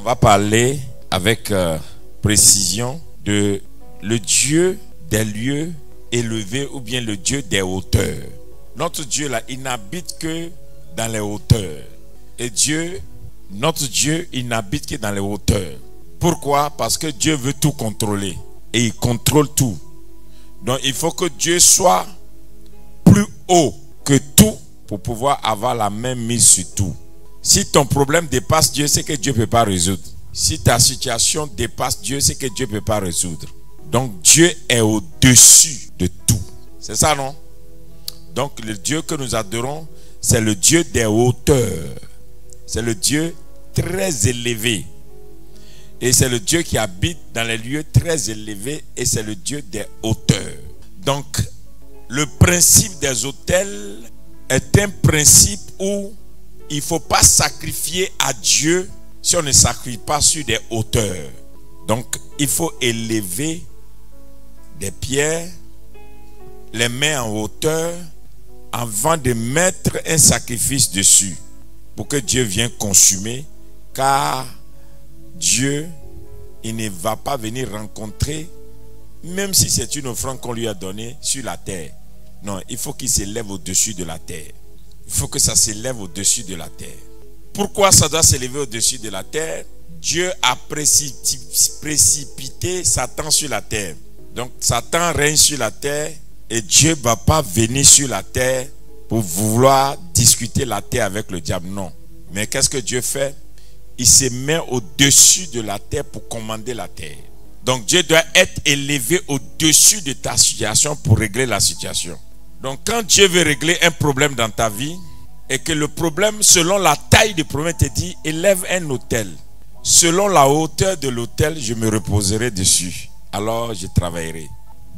va parler avec précision de le Dieu des lieux élevés ou bien le Dieu des hauteurs. Notre Dieu là, il n'habite que dans les hauteurs. Et notre Dieu, il n'habite que dans les hauteurs. Pourquoi? Parce que Dieu veut tout contrôler. Et il contrôle tout. Donc il faut que Dieu soit plus haut que tout pour pouvoir avoir la main mise sur tout. Si ton problème dépasse Dieu, c'est que Dieu ne peut pas résoudre. Si ta situation dépasse Dieu, c'est que Dieu ne peut pas résoudre. Donc Dieu est au-dessus de tout. C'est ça, non? Donc le Dieu que nous adorons, c'est le Dieu des hauteurs. C'est le Dieu très élevé. Et c'est le Dieu qui habite dans les lieux très élevés. Et c'est le Dieu des hauteurs. Donc le principe des autels est un principe où il ne faut pas sacrifier à Dieu si on ne sacrifie pas sur des hauteurs. Donc il faut élever des pierres, les mettre en hauteur avant de mettre un sacrifice dessus pour que Dieu vienne consumer, car Dieu, il ne va pas venir rencontrer, même si c'est une offrande qu'on lui a donnée sur la terre. Non, il faut qu'il s'élève au-dessus de la terre. Il faut que ça s'élève au-dessus de la terre. Pourquoi ça doit s'élever au-dessus de la terre? Dieu a précipité Satan sur la terre. Donc Satan règne sur la terre et Dieu ne va pas venir sur la terre pour vouloir discuter la terre avec le diable. Non. Mais qu'est-ce que Dieu fait? Il se met au-dessus de la terre pour commander la terre. Donc Dieu doit être élevé au-dessus de ta situation pour régler la situation. Donc quand Dieu veut régler un problème dans ta vie et que le problème, selon la taille du problème, te dit élève un autel. Selon la hauteur de l'autel, je me reposerai dessus. Alors je travaillerai.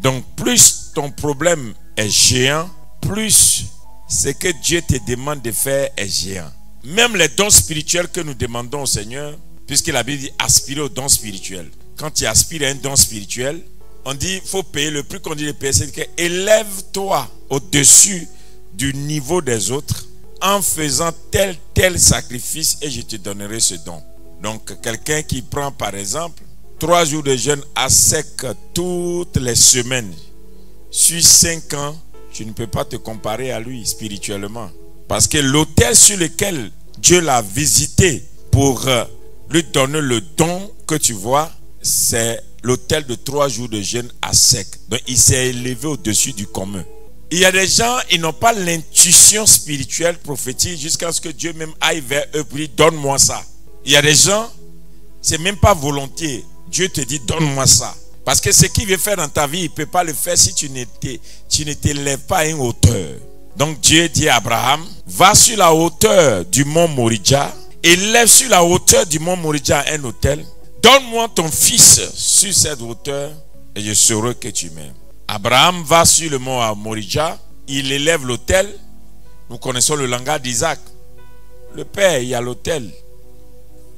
Donc plus ton problème est géant, plus ce que Dieu te demande de faire est géant. Même les dons spirituels que nous demandons au Seigneur, puisque la Bible dit aspirer aux dons spirituels. Quand tu aspires à un don spirituel, on dit il faut payer. Le prix qu'on dit de payer, c'est que élève-toi au-dessus du niveau des autres en faisant tel sacrifice et je te donnerai ce don. Donc quelqu'un qui prend par exemple 3 jours de jeûne à sec toutes les semaines sur 5 ans, tu ne peux pas te comparer à lui spirituellement. Parce que l'autel sur lequel Dieu l'a visité pour lui donner le don que tu vois, c'est l'autel de 3 jours de jeûne à sec. Donc il s'est élevé au-dessus du commun. Il y a des gens, ils n'ont pas l'intuition spirituelle prophétique jusqu'à ce que Dieu même aille vers eux pour dire donne-moi ça. Il y a des gens, c'est même pas volontiers. Dieu te dit donne-moi ça. Parce que ce qu'il veut faire dans ta vie, il ne peut pas le faire si tu ne t'élèves pas à une hauteur. Donc Dieu dit à Abraham, va sur la hauteur du mont Moridja, élève sur la hauteur du mont Moridja un autel. Donne-moi ton fils sur cette hauteur et je saurai que tu m'aimes. Abraham va sur le mont Moridja, il élève l'autel. Nous connaissons le langage d'Isaac. Le père, il y a l'autel,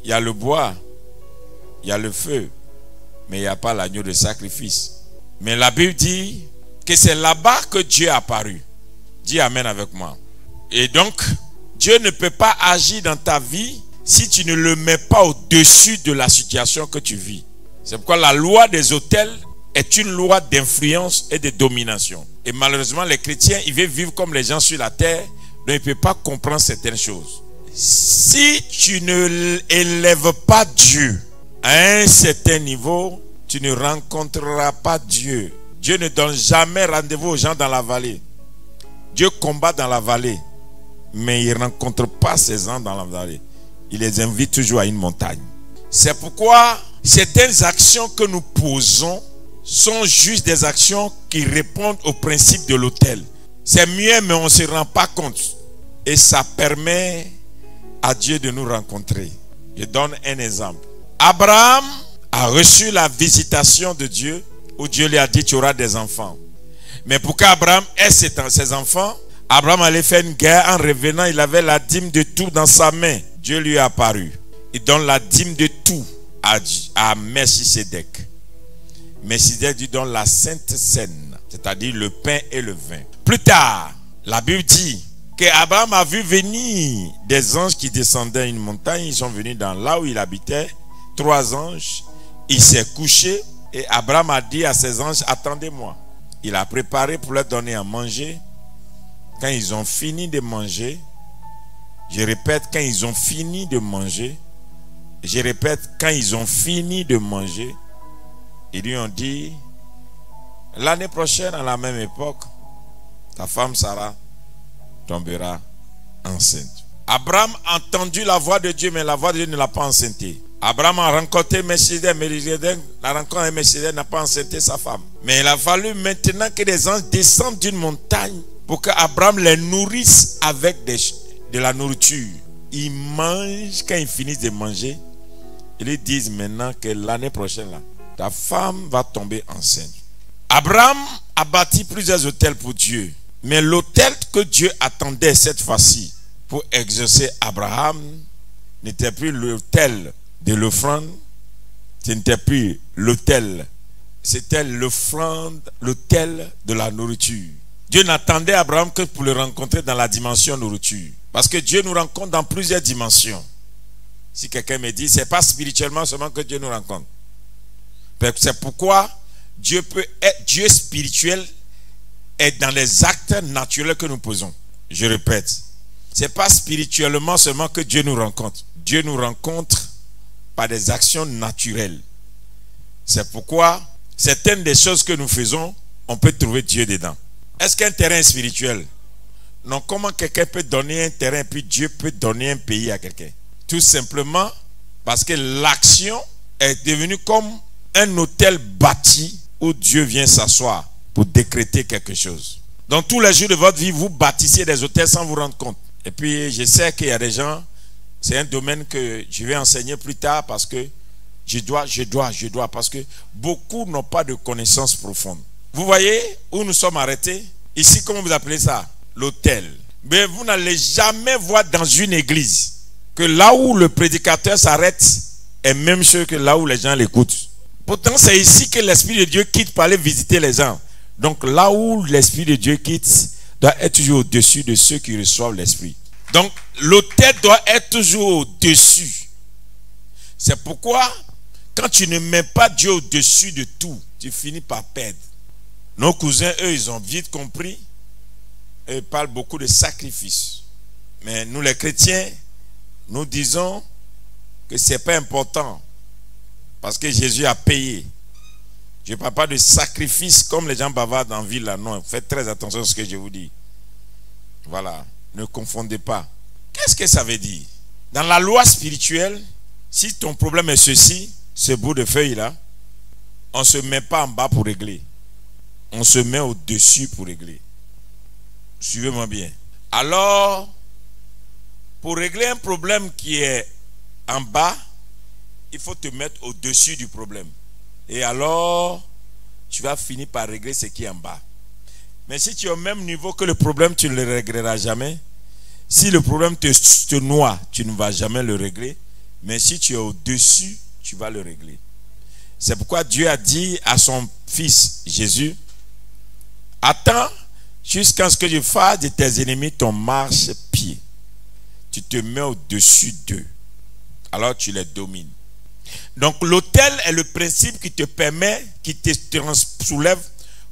il y a le bois, il y a le feu, mais il n'y a pas l'agneau de sacrifice. Mais la Bible dit que c'est là-bas que Dieu est apparu. Dis amen avec moi. Et donc, Dieu ne peut pas agir dans ta vie si tu ne le mets pas au-dessus de la situation que tu vis. C'est pourquoi la loi des autels est une loi d'influence et de domination. Et malheureusement, les chrétiens, ils veulent vivre comme les gens sur la terre, donc ils ne peuvent pas comprendre certaines choses. Si tu ne élèves pas Dieu à un certain niveau, tu ne rencontreras pas Dieu. Dieu ne donne jamais rendez-vous aux gens dans la vallée. Dieu combat dans la vallée, mais il ne rencontre pas ces gens dans la vallée. Il les invite toujours à une montagne. C'est pourquoi certaines actions que nous posons sont juste des actions qui répondent au principe de l'autel. C'est mieux, mais on ne se rend pas compte. Et ça permet à Dieu de nous rencontrer. Je donne un exemple. Abraham a reçu la visitation de Dieu, où Dieu lui a dit tu auras des enfants. Mais pour qu'Abraham ait ses enfants, Abraham allait faire une guerre. En revenant, il avait la dîme de tout dans sa main. Dieu lui est apparu. Il donne la dîme de tout à Melchisédek. Melchisédek lui donne la sainte scène, c'est-à-dire le pain et le vin. Plus tard, la Bible dit qu'Abraham a vu venir des anges qui descendaient une montagne. Ils sont venus dans là où il habitait. 3 anges. Il s'est couché et Abraham a dit à ses anges, attendez-moi. Il a préparé pour leur donner à manger. Quand ils ont fini de manger, je répète, quand ils ont fini de manger, je répète, quand ils ont fini de manger, ils lui ont dit, l'année prochaine, à la même époque, ta femme Sarah tombera enceinte. Abraham a entendu la voix de Dieu, mais la voix de Dieu ne l'a pas enceinté. Abraham a rencontré Melchizedek, mais la rencontre avec Melchizedek n'a pas enceinté sa femme. Mais il a fallu maintenant que les anges descendent d'une montagne pour qu'Abraham les nourrisse avec de la nourriture. Ils mangent, quand ils finissent de manger, ils lui disent maintenant que l'année prochaine, là, ta femme va tomber enceinte. Abraham a bâti plusieurs hôtels pour Dieu. Mais l'autel que Dieu attendait cette fois-ci pour exaucer Abraham n'était plus l'autel de l'offrande, ce n'était plus l'autel, c'était l'offrande, l'autel de la nourriture. Dieu n'attendait Abraham que pour le rencontrer dans la dimension nourriture. Parce que Dieu nous rencontre dans plusieurs dimensions. Si quelqu'un me dit, c'est pas spirituellement seulement que Dieu nous rencontre. C'est pourquoi Dieu peut être, Dieu spirituel est dans les actes naturels que nous posons. Je répète, c'est pas spirituellement seulement que Dieu nous rencontre. Dieu nous rencontre par des actions naturelles. C'est pourquoi certaines des choses que nous faisons, on peut trouver Dieu dedans. Est-ce qu'un terrain est spirituel? Non, comment quelqu'un peut donner un terrain puis Dieu peut donner un pays à quelqu'un? Tout simplement parce que l'action est devenue comme un hôtel bâti où Dieu vient s'asseoir pour décréter quelque chose. Dans tous les jours de votre vie, vous bâtissez des hôtels sans vous rendre compte. Et puis, je sais qu'il y a des gens, c'est un domaine que je vais enseigner plus tard parce que je dois, parce que beaucoup n'ont pas de connaissances profondes. Vous voyez où nous sommes arrêtés? Ici, comment vous appelez ça? L'hôtel. Mais vous n'allez jamais voir dans une église que là où le prédicateur s'arrête est même chose que là où les gens l'écoutent. Pourtant, c'est ici que l'Esprit de Dieu quitte pour aller visiter les gens. Donc là où l'Esprit de Dieu quitte doit être toujours au-dessus de ceux qui reçoivent l'Esprit. Donc l'autel doit être toujours au-dessus. C'est pourquoi quand tu ne mets pas Dieu au-dessus de tout, tu finis par perdre. Nos cousins, eux, ils ont vite compris. Ils parlent beaucoup de sacrifices. Mais nous les chrétiens, nous disons que ce n'est pas important. Parce que Jésus a payé. Je ne parle pas de sacrifice comme les gens bavardent en ville là. Non, faites très attention à ce que je vous dis. Voilà, ne confondez pas. Qu'est-ce que ça veut dire? Dans la loi spirituelle, si ton problème est ceci, ce bout de feuille là, on ne se met pas en bas pour régler. On se met au-dessus pour régler. Suivez-moi bien. Alors, pour régler un problème qui est en bas, il faut te mettre au-dessus du problème. Et alors, tu vas finir par régler ce qui est en bas. Mais si tu es au même niveau que le problème, tu ne le régleras jamais. Si le problème te noie, tu ne vas jamais le régler. Mais si tu es au-dessus, tu vas le régler. C'est pourquoi Dieu a dit à son fils Jésus, attends jusqu'à ce que je fasse de tes ennemis ton marche-pied. Tu te mets au-dessus d'eux. Alors tu les domines. Donc l'autel est le principe qui te permet, qui te soulève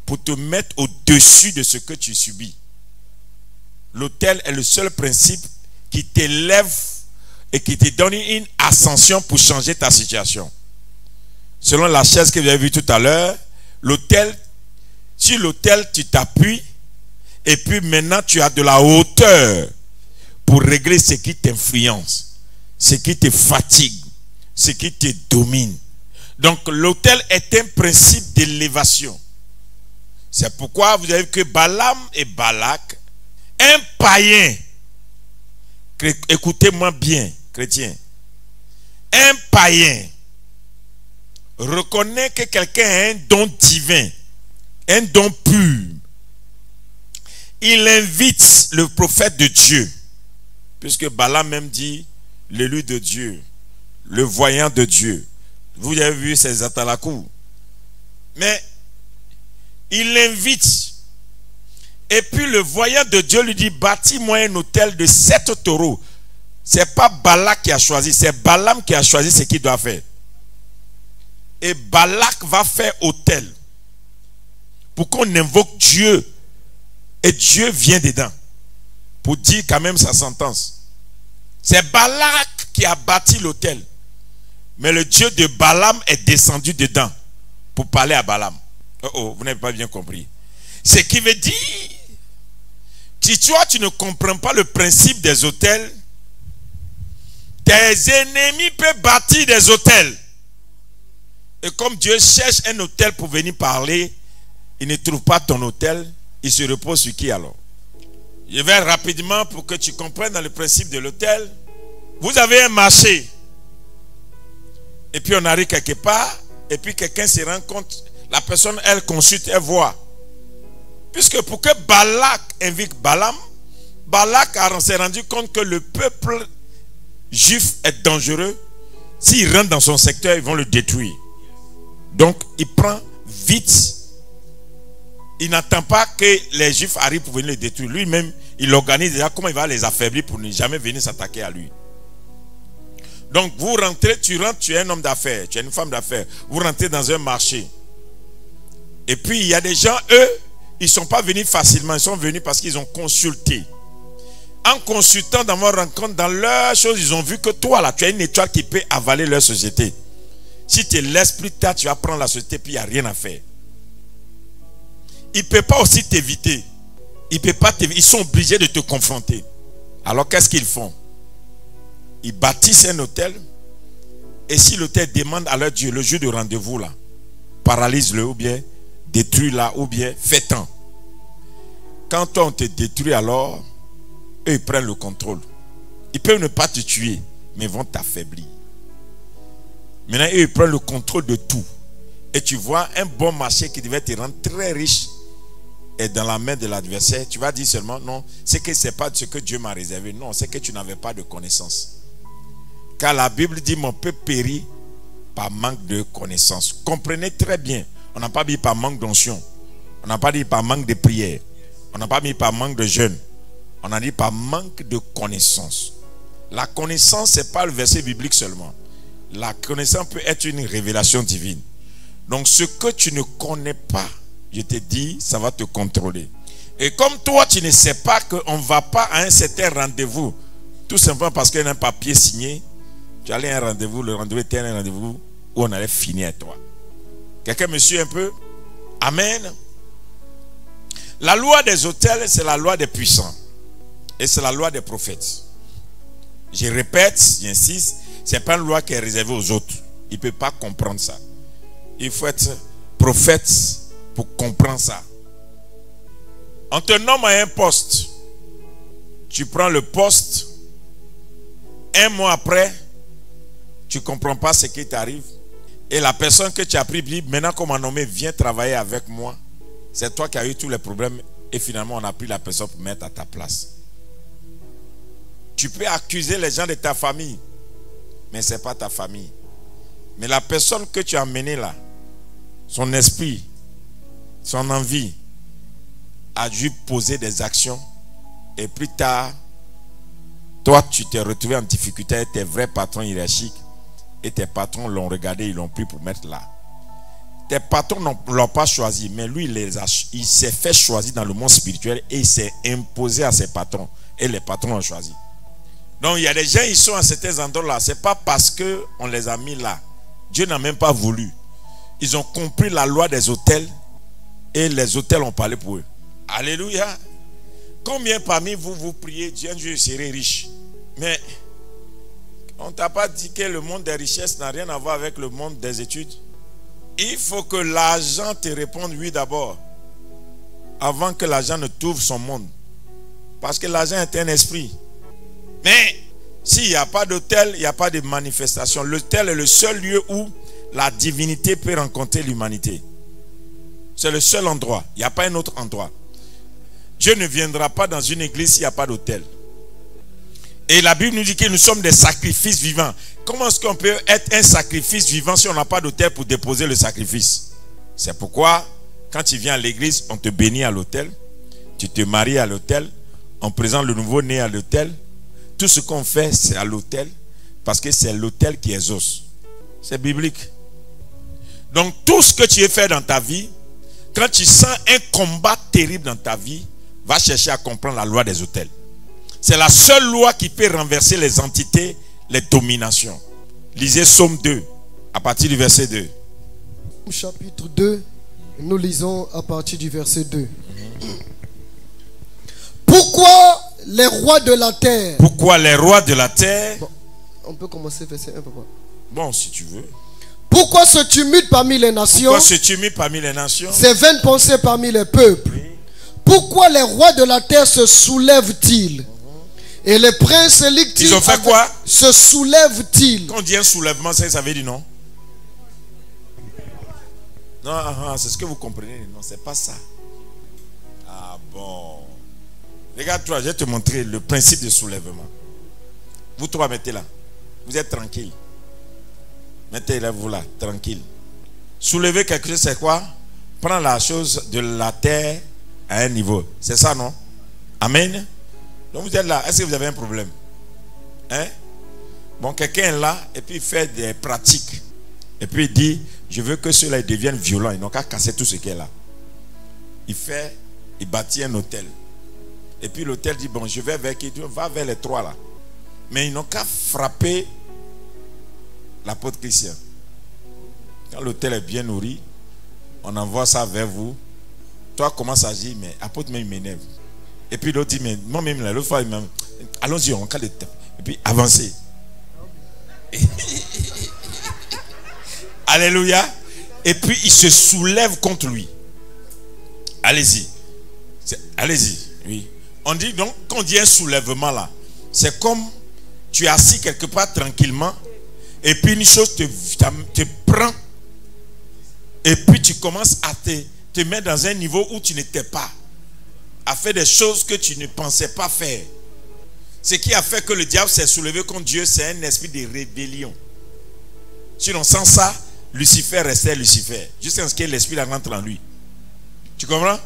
pour te mettre au-dessus de ce que tu subis. L'autel est le seul principe qui t'élève et qui te donne une ascension pour changer ta situation. Selon la chaise que vous avez vue tout à l'heure, l'autel, sur l'autel tu t'appuies et puis maintenant tu as de la hauteur pour régler ce qui t'influence, ce qui te fatigue, ce qui te domine. Donc l'autel est un principe d'élévation. C'est pourquoi vous avez vu que Balaam et Balak, un païen, écoutez-moi bien, chrétien, un païen reconnaît que quelqu'un a un don divin, un don pur. Il invite le prophète de Dieu, puisque Balaam même dit l'élu de Dieu, le voyant de Dieu. Vous avez vu ces atalakou. Mais il l'invite. Et puis le voyant de Dieu lui dit, bâtis-moi un autel de 7 taureaux. C'est pas Balak qui a choisi, c'est Balaam qui a choisi ce qu'il doit faire. Et Balak va faire autel pour qu'on invoque Dieu. Et Dieu vient dedans pour dire quand même sa sentence. C'est Balak qui a bâti l'autel. Mais le Dieu de Balaam est descendu dedans pour parler à Balaam. Oh, vous n'avez pas bien compris. Ce qui veut dire, si toi tu ne comprends pas le principe des autels, tes ennemis peuvent bâtir des autels. Et comme Dieu cherche un autel pour venir parler, il ne trouve pas ton autel, il se repose sur qui alors? Je vais rapidement pour que tu comprennes dans le principe de l'autel. Vous avez un marché. Et puis on arrive quelque part, et puis quelqu'un se rend compte, la personne elle consulte, elle voit. Puisque pour que Balak invite Balaam, Balak s'est rendu compte que le peuple juif est dangereux. S'il rentre dans son secteur, ils vont le détruire. Donc il prend vite. Il n'attend pas que les juifs arrivent pour venir le détruire. Lui-même, il organise déjà comment il va les affaiblir pour ne jamais venir s'attaquer à lui. Donc vous rentrez, tu es un homme d'affaires, tu es une femme d'affaires. Vous rentrez dans un marché. Et puis il y a des gens, eux, ils ne sont pas venus facilement. Ils sont venus parce qu'ils ont consulté. En consultant dans leur rencontre, dans leurs choses, ils ont vu que toi là, tu as une étoile qui peut avaler leur société. Si tu te laisses plus tard, tu vas prendre la société puis il n'y a rien à faire. Il ne peut pas aussi t'éviter. Ils sont obligés de te confronter. Alors qu'est-ce qu'ils font? Ils bâtissent un hôtel. Et si l'hôtel demande à leur Dieu, le jour de rendez-vous là, paralyse-le ou bien détruis-la ou bien fais-t'en. Quand toi on te détruit alors, eux ils prennent le contrôle. Ils peuvent ne pas te tuer, mais ils vont t'affaiblir. Maintenant eux ils prennent le contrôle de tout. Et tu vois un bon marché qui devait te rendre très riche est dans la main de l'adversaire. Tu vas dire seulement non, c'est que ce n'est pas ce que Dieu m'a réservé. Non, c'est que tu n'avais pas de connaissance. Car la Bible dit mon peuple périt par manque de connaissance. Comprenez très bien. On n'a pas dit par manque d'onction. On n'a pas dit par manque de prière. On n'a pas dit par manque de jeûne. On a dit par manque de connaissance. La connaissance, ce n'est pas le verset biblique seulement. La connaissance peut être une révélation divine. Donc ce que tu ne connais pas, je te dis, ça va te contrôler. Et comme toi, tu ne sais pas qu'on ne va pas à un certain rendez-vous, tout simplement parce qu'il y a un papier signé, tu allais à un rendez-vous, le rendez-vous était un rendez-vous où on allait finir avec toi. Quelqu'un me suit un peu? Amen. La loi des autels, c'est la loi des puissants. Et c'est la loi des prophètes. Je répète, j'insiste, ce n'est pas une loi qui est réservée aux autres. Il ne peut pas comprendre ça. Il faut être prophète pour comprendre ça. On te nomme à un poste. Tu prends le poste. Un mois après, tu ne comprends pas ce qui t'arrive. Et la personne que tu as pris dit, maintenant qu'on m'a nommé, viens travailler avec moi. C'est toi qui as eu tous les problèmes. Et finalement, on a pris la personne pour mettre à ta place. Tu peux accuser les gens de ta famille. Mais ce n'est pas ta famille. Mais la personne que tu as amenée là, son esprit, son envie, a dû poser des actions. Et plus tard, toi, tu t'es retrouvé en difficulté avec tes vrais patrons hiérarchiques. Et tes patrons l'ont regardé, ils l'ont pris pour mettre là. Tes patrons ne l'ont pas choisi, mais lui, il s'est fait choisir dans le monde spirituel et il s'est imposé à ses patrons. Et les patrons l'ont choisi. Donc, il y a des gens, ils sont à certains endroits-là. Ce n'est pas parce qu'on les a mis là. Dieu n'a même pas voulu. Ils ont compris la loi des autels et les autels ont parlé pour eux. Alléluia. Combien parmi vous, vous priez, Dieu, un jour je serai riche. Mais on ne t'a pas dit que le monde des richesses n'a rien à voir avec le monde des études. Il faut que l'argent te réponde oui d'abord. Avant que l'argent ne t'ouvre son monde. Parce que l'argent est un esprit. Mais s'il n'y a pas d'autel, il n'y a pas de manifestation. L'autel est le seul lieu où la divinité peut rencontrer l'humanité. C'est le seul endroit. Il n'y a pas un autre endroit. Dieu ne viendra pas dans une église s'il n'y a pas d'autel. Et la Bible nous dit que nous sommes des sacrifices vivants. Comment est-ce qu'on peut être un sacrifice vivant si on n'a pas d'autel pour déposer le sacrifice? C'est pourquoi, quand tu viens à l'église, on te bénit à l'autel. Tu te maries à l'autel. On présente le nouveau-né à l'autel. Tout ce qu'on fait, c'est à l'autel. Parce que c'est l'autel qui exauce. C'est biblique. Donc tout ce que tu veux faire dans ta vie, quand tu sens un combat terrible dans ta vie, va chercher à comprendre la loi des autels. C'est la seule loi qui peut renverser les entités, les dominations. Lisez Psaume 2, à partir du verset 2. Chapitre 2, nous lisons à partir du verset 2. Pourquoi les rois de la terre... Pourquoi les rois de la terre... Bon, on peut commencer verset 1, papa. Bon, si tu veux. Pourquoi ce tumulte parmi les nations? Pourquoi ce tumulte parmi les nations? Ces vaines pensées parmi les peuples. Oui. Pourquoi les rois de la terre se soulèvent-ils? Et les princes liguent-ils? Ils ont fait quoi? Se soulèvent-ils? Quand on dit un soulèvement, ça veut dire non? Non, c'est ce que vous comprenez. Non, c'est pas ça. Ah bon. Regarde-toi, je vais te montrer le principe de soulèvement. Vous trois, mettez là. Vous êtes tranquille. Mettez-la vous là, tranquille. Soulever quelque chose, c'est quoi? Prendre la chose de la terre à un niveau. C'est ça, non? Amen. Donc vous êtes là. Est-ce que vous avez un problème? Hein? Bon, quelqu'un est là et puis il fait des pratiques. Et puis il dit, je veux que ceux-là deviennent violents. Ils n'ont qu'à casser tout ce qui est là. Il bâtit un hôtel. Et puis l'hôtel dit, bon, je vais vers qui? Va vers les trois là. Mais ils n'ont qu'à frapper l'apôtre Christian. Quand l'hôtel est bien nourri, on envoie ça vers vous. Toi, commence à dire, mais apôtre même m'énerve. Et puis l'autre dit, mais moi-même, l'autre fois, allons-y, on calme. Et puis avancez. Alléluia. Et puis il se soulève contre lui. Allez-y. Allez-y. Oui. On dit donc, quand on dit un soulèvement là, c'est comme tu es assis quelque part tranquillement. Et puis une chose te prend. Et puis tu commences à te mettre dans un niveau où tu n'étais pas. À faire des choses que tu ne pensais pas faire. Ce qui a fait que le diable s'est soulevé contre Dieu, c'est un esprit de rébellion. Sinon, sans ça, Lucifer restait Lucifer. Jusqu'à ce que l'esprit rentre en lui. Tu comprends?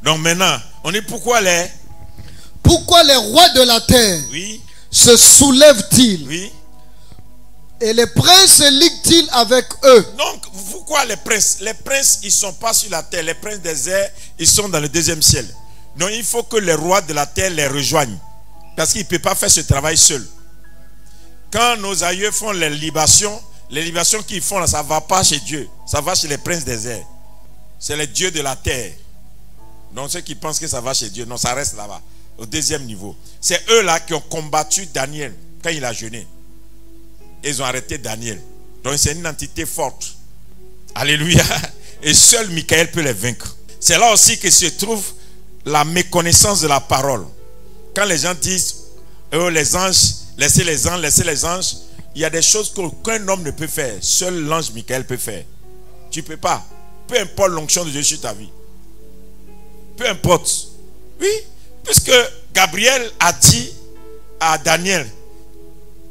Donc maintenant, on dit pourquoi les rois de la terre, oui, se soulèvent-ils? Oui. Et les princes liguent-ils avec eux? Donc, pourquoi les princes? Les princes, ils ne sont pas sur la terre. Les princes des airs, ils sont dans le deuxième ciel. Donc, il faut que les rois de la terre les rejoignent. Parce qu'ils ne peuvent pas faire ce travail seuls. Quand nos aïeux font les libations qu'ils font, là, ça ne va pas chez Dieu. Ça va chez les princes des airs. C'est les dieux de la terre. Donc, ceux qui pensent que ça va chez Dieu, non, ça reste là-bas, au deuxième niveau. C'est eux-là qui ont combattu Daniel quand il a jeûné. Ils ont arrêté Daniel. Donc c'est une entité forte. Alléluia. Et seul Michael peut les vaincre. C'est là aussi que se trouve la méconnaissance de la parole. Quand les gens disent, oh les anges, laissez les anges. Il y a des choses qu'aucun homme ne peut faire. Seul l'ange Michael peut faire. Tu ne peux pas. Peu importe l'onction de Dieu sur ta vie. Peu importe. Oui. Puisque Gabriel a dit à Daniel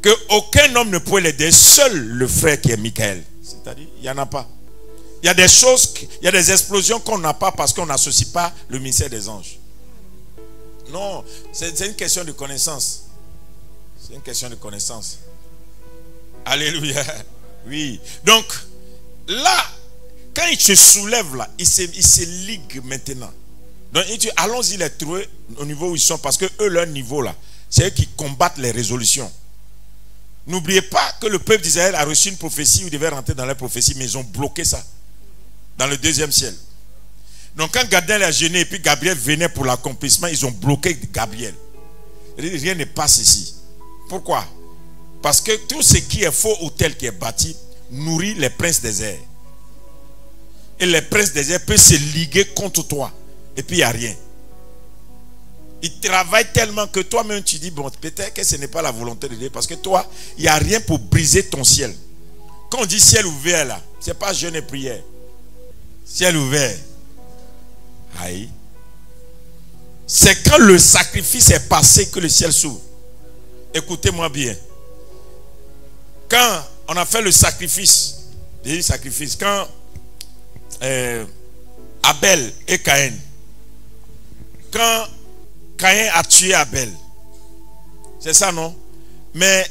qu'aucun homme ne pouvait l'aider, seul le frère qui est Michael. C'est-à-dire, il n'y en a pas. Il y a des choses, il y a des explosions qu'on n'a pas parce qu'on n'associe pas le ministère des anges. Non, c'est une question de connaissance. C'est une question de connaissance. Alléluia. Oui. Donc, là, quand il se soulève là, il se ligue maintenant. Donc, allons-y les trouver au niveau où ils sont parce que eux, leur niveau là, c'est eux qui combattent les résolutions. N'oubliez pas que le peuple d'Israël a reçu une prophétie où il devait rentrer dans la prophétie, mais ils ont bloqué ça dans le deuxième ciel. Donc quand Gabriel a jeûné et puis Gabriel venait pour l'accomplissement, ils ont bloqué Gabriel. Rien ne passe ici. Pourquoi? Parce que tout ce qui est faux hôtel qui est bâti nourrit les princes des airs. Et les princes des airs peuvent se liguer contre toi. Et puis il n'y a rien. Il travaille tellement que toi-même tu dis, bon, peut-être que ce n'est pas la volonté de Dieu. Parce que toi, il n'y a rien pour briser ton ciel. Quand on dit ciel ouvert là, ce n'est pas jeûne et prière. Ciel ouvert. Aïe. C'est quand le sacrifice est passé que le ciel s'ouvre. Écoutez-moi bien. Quand on a fait le sacrifice, quand Abel et Caïn, quand Caïn a tué Abel. C'est ça, non? Mais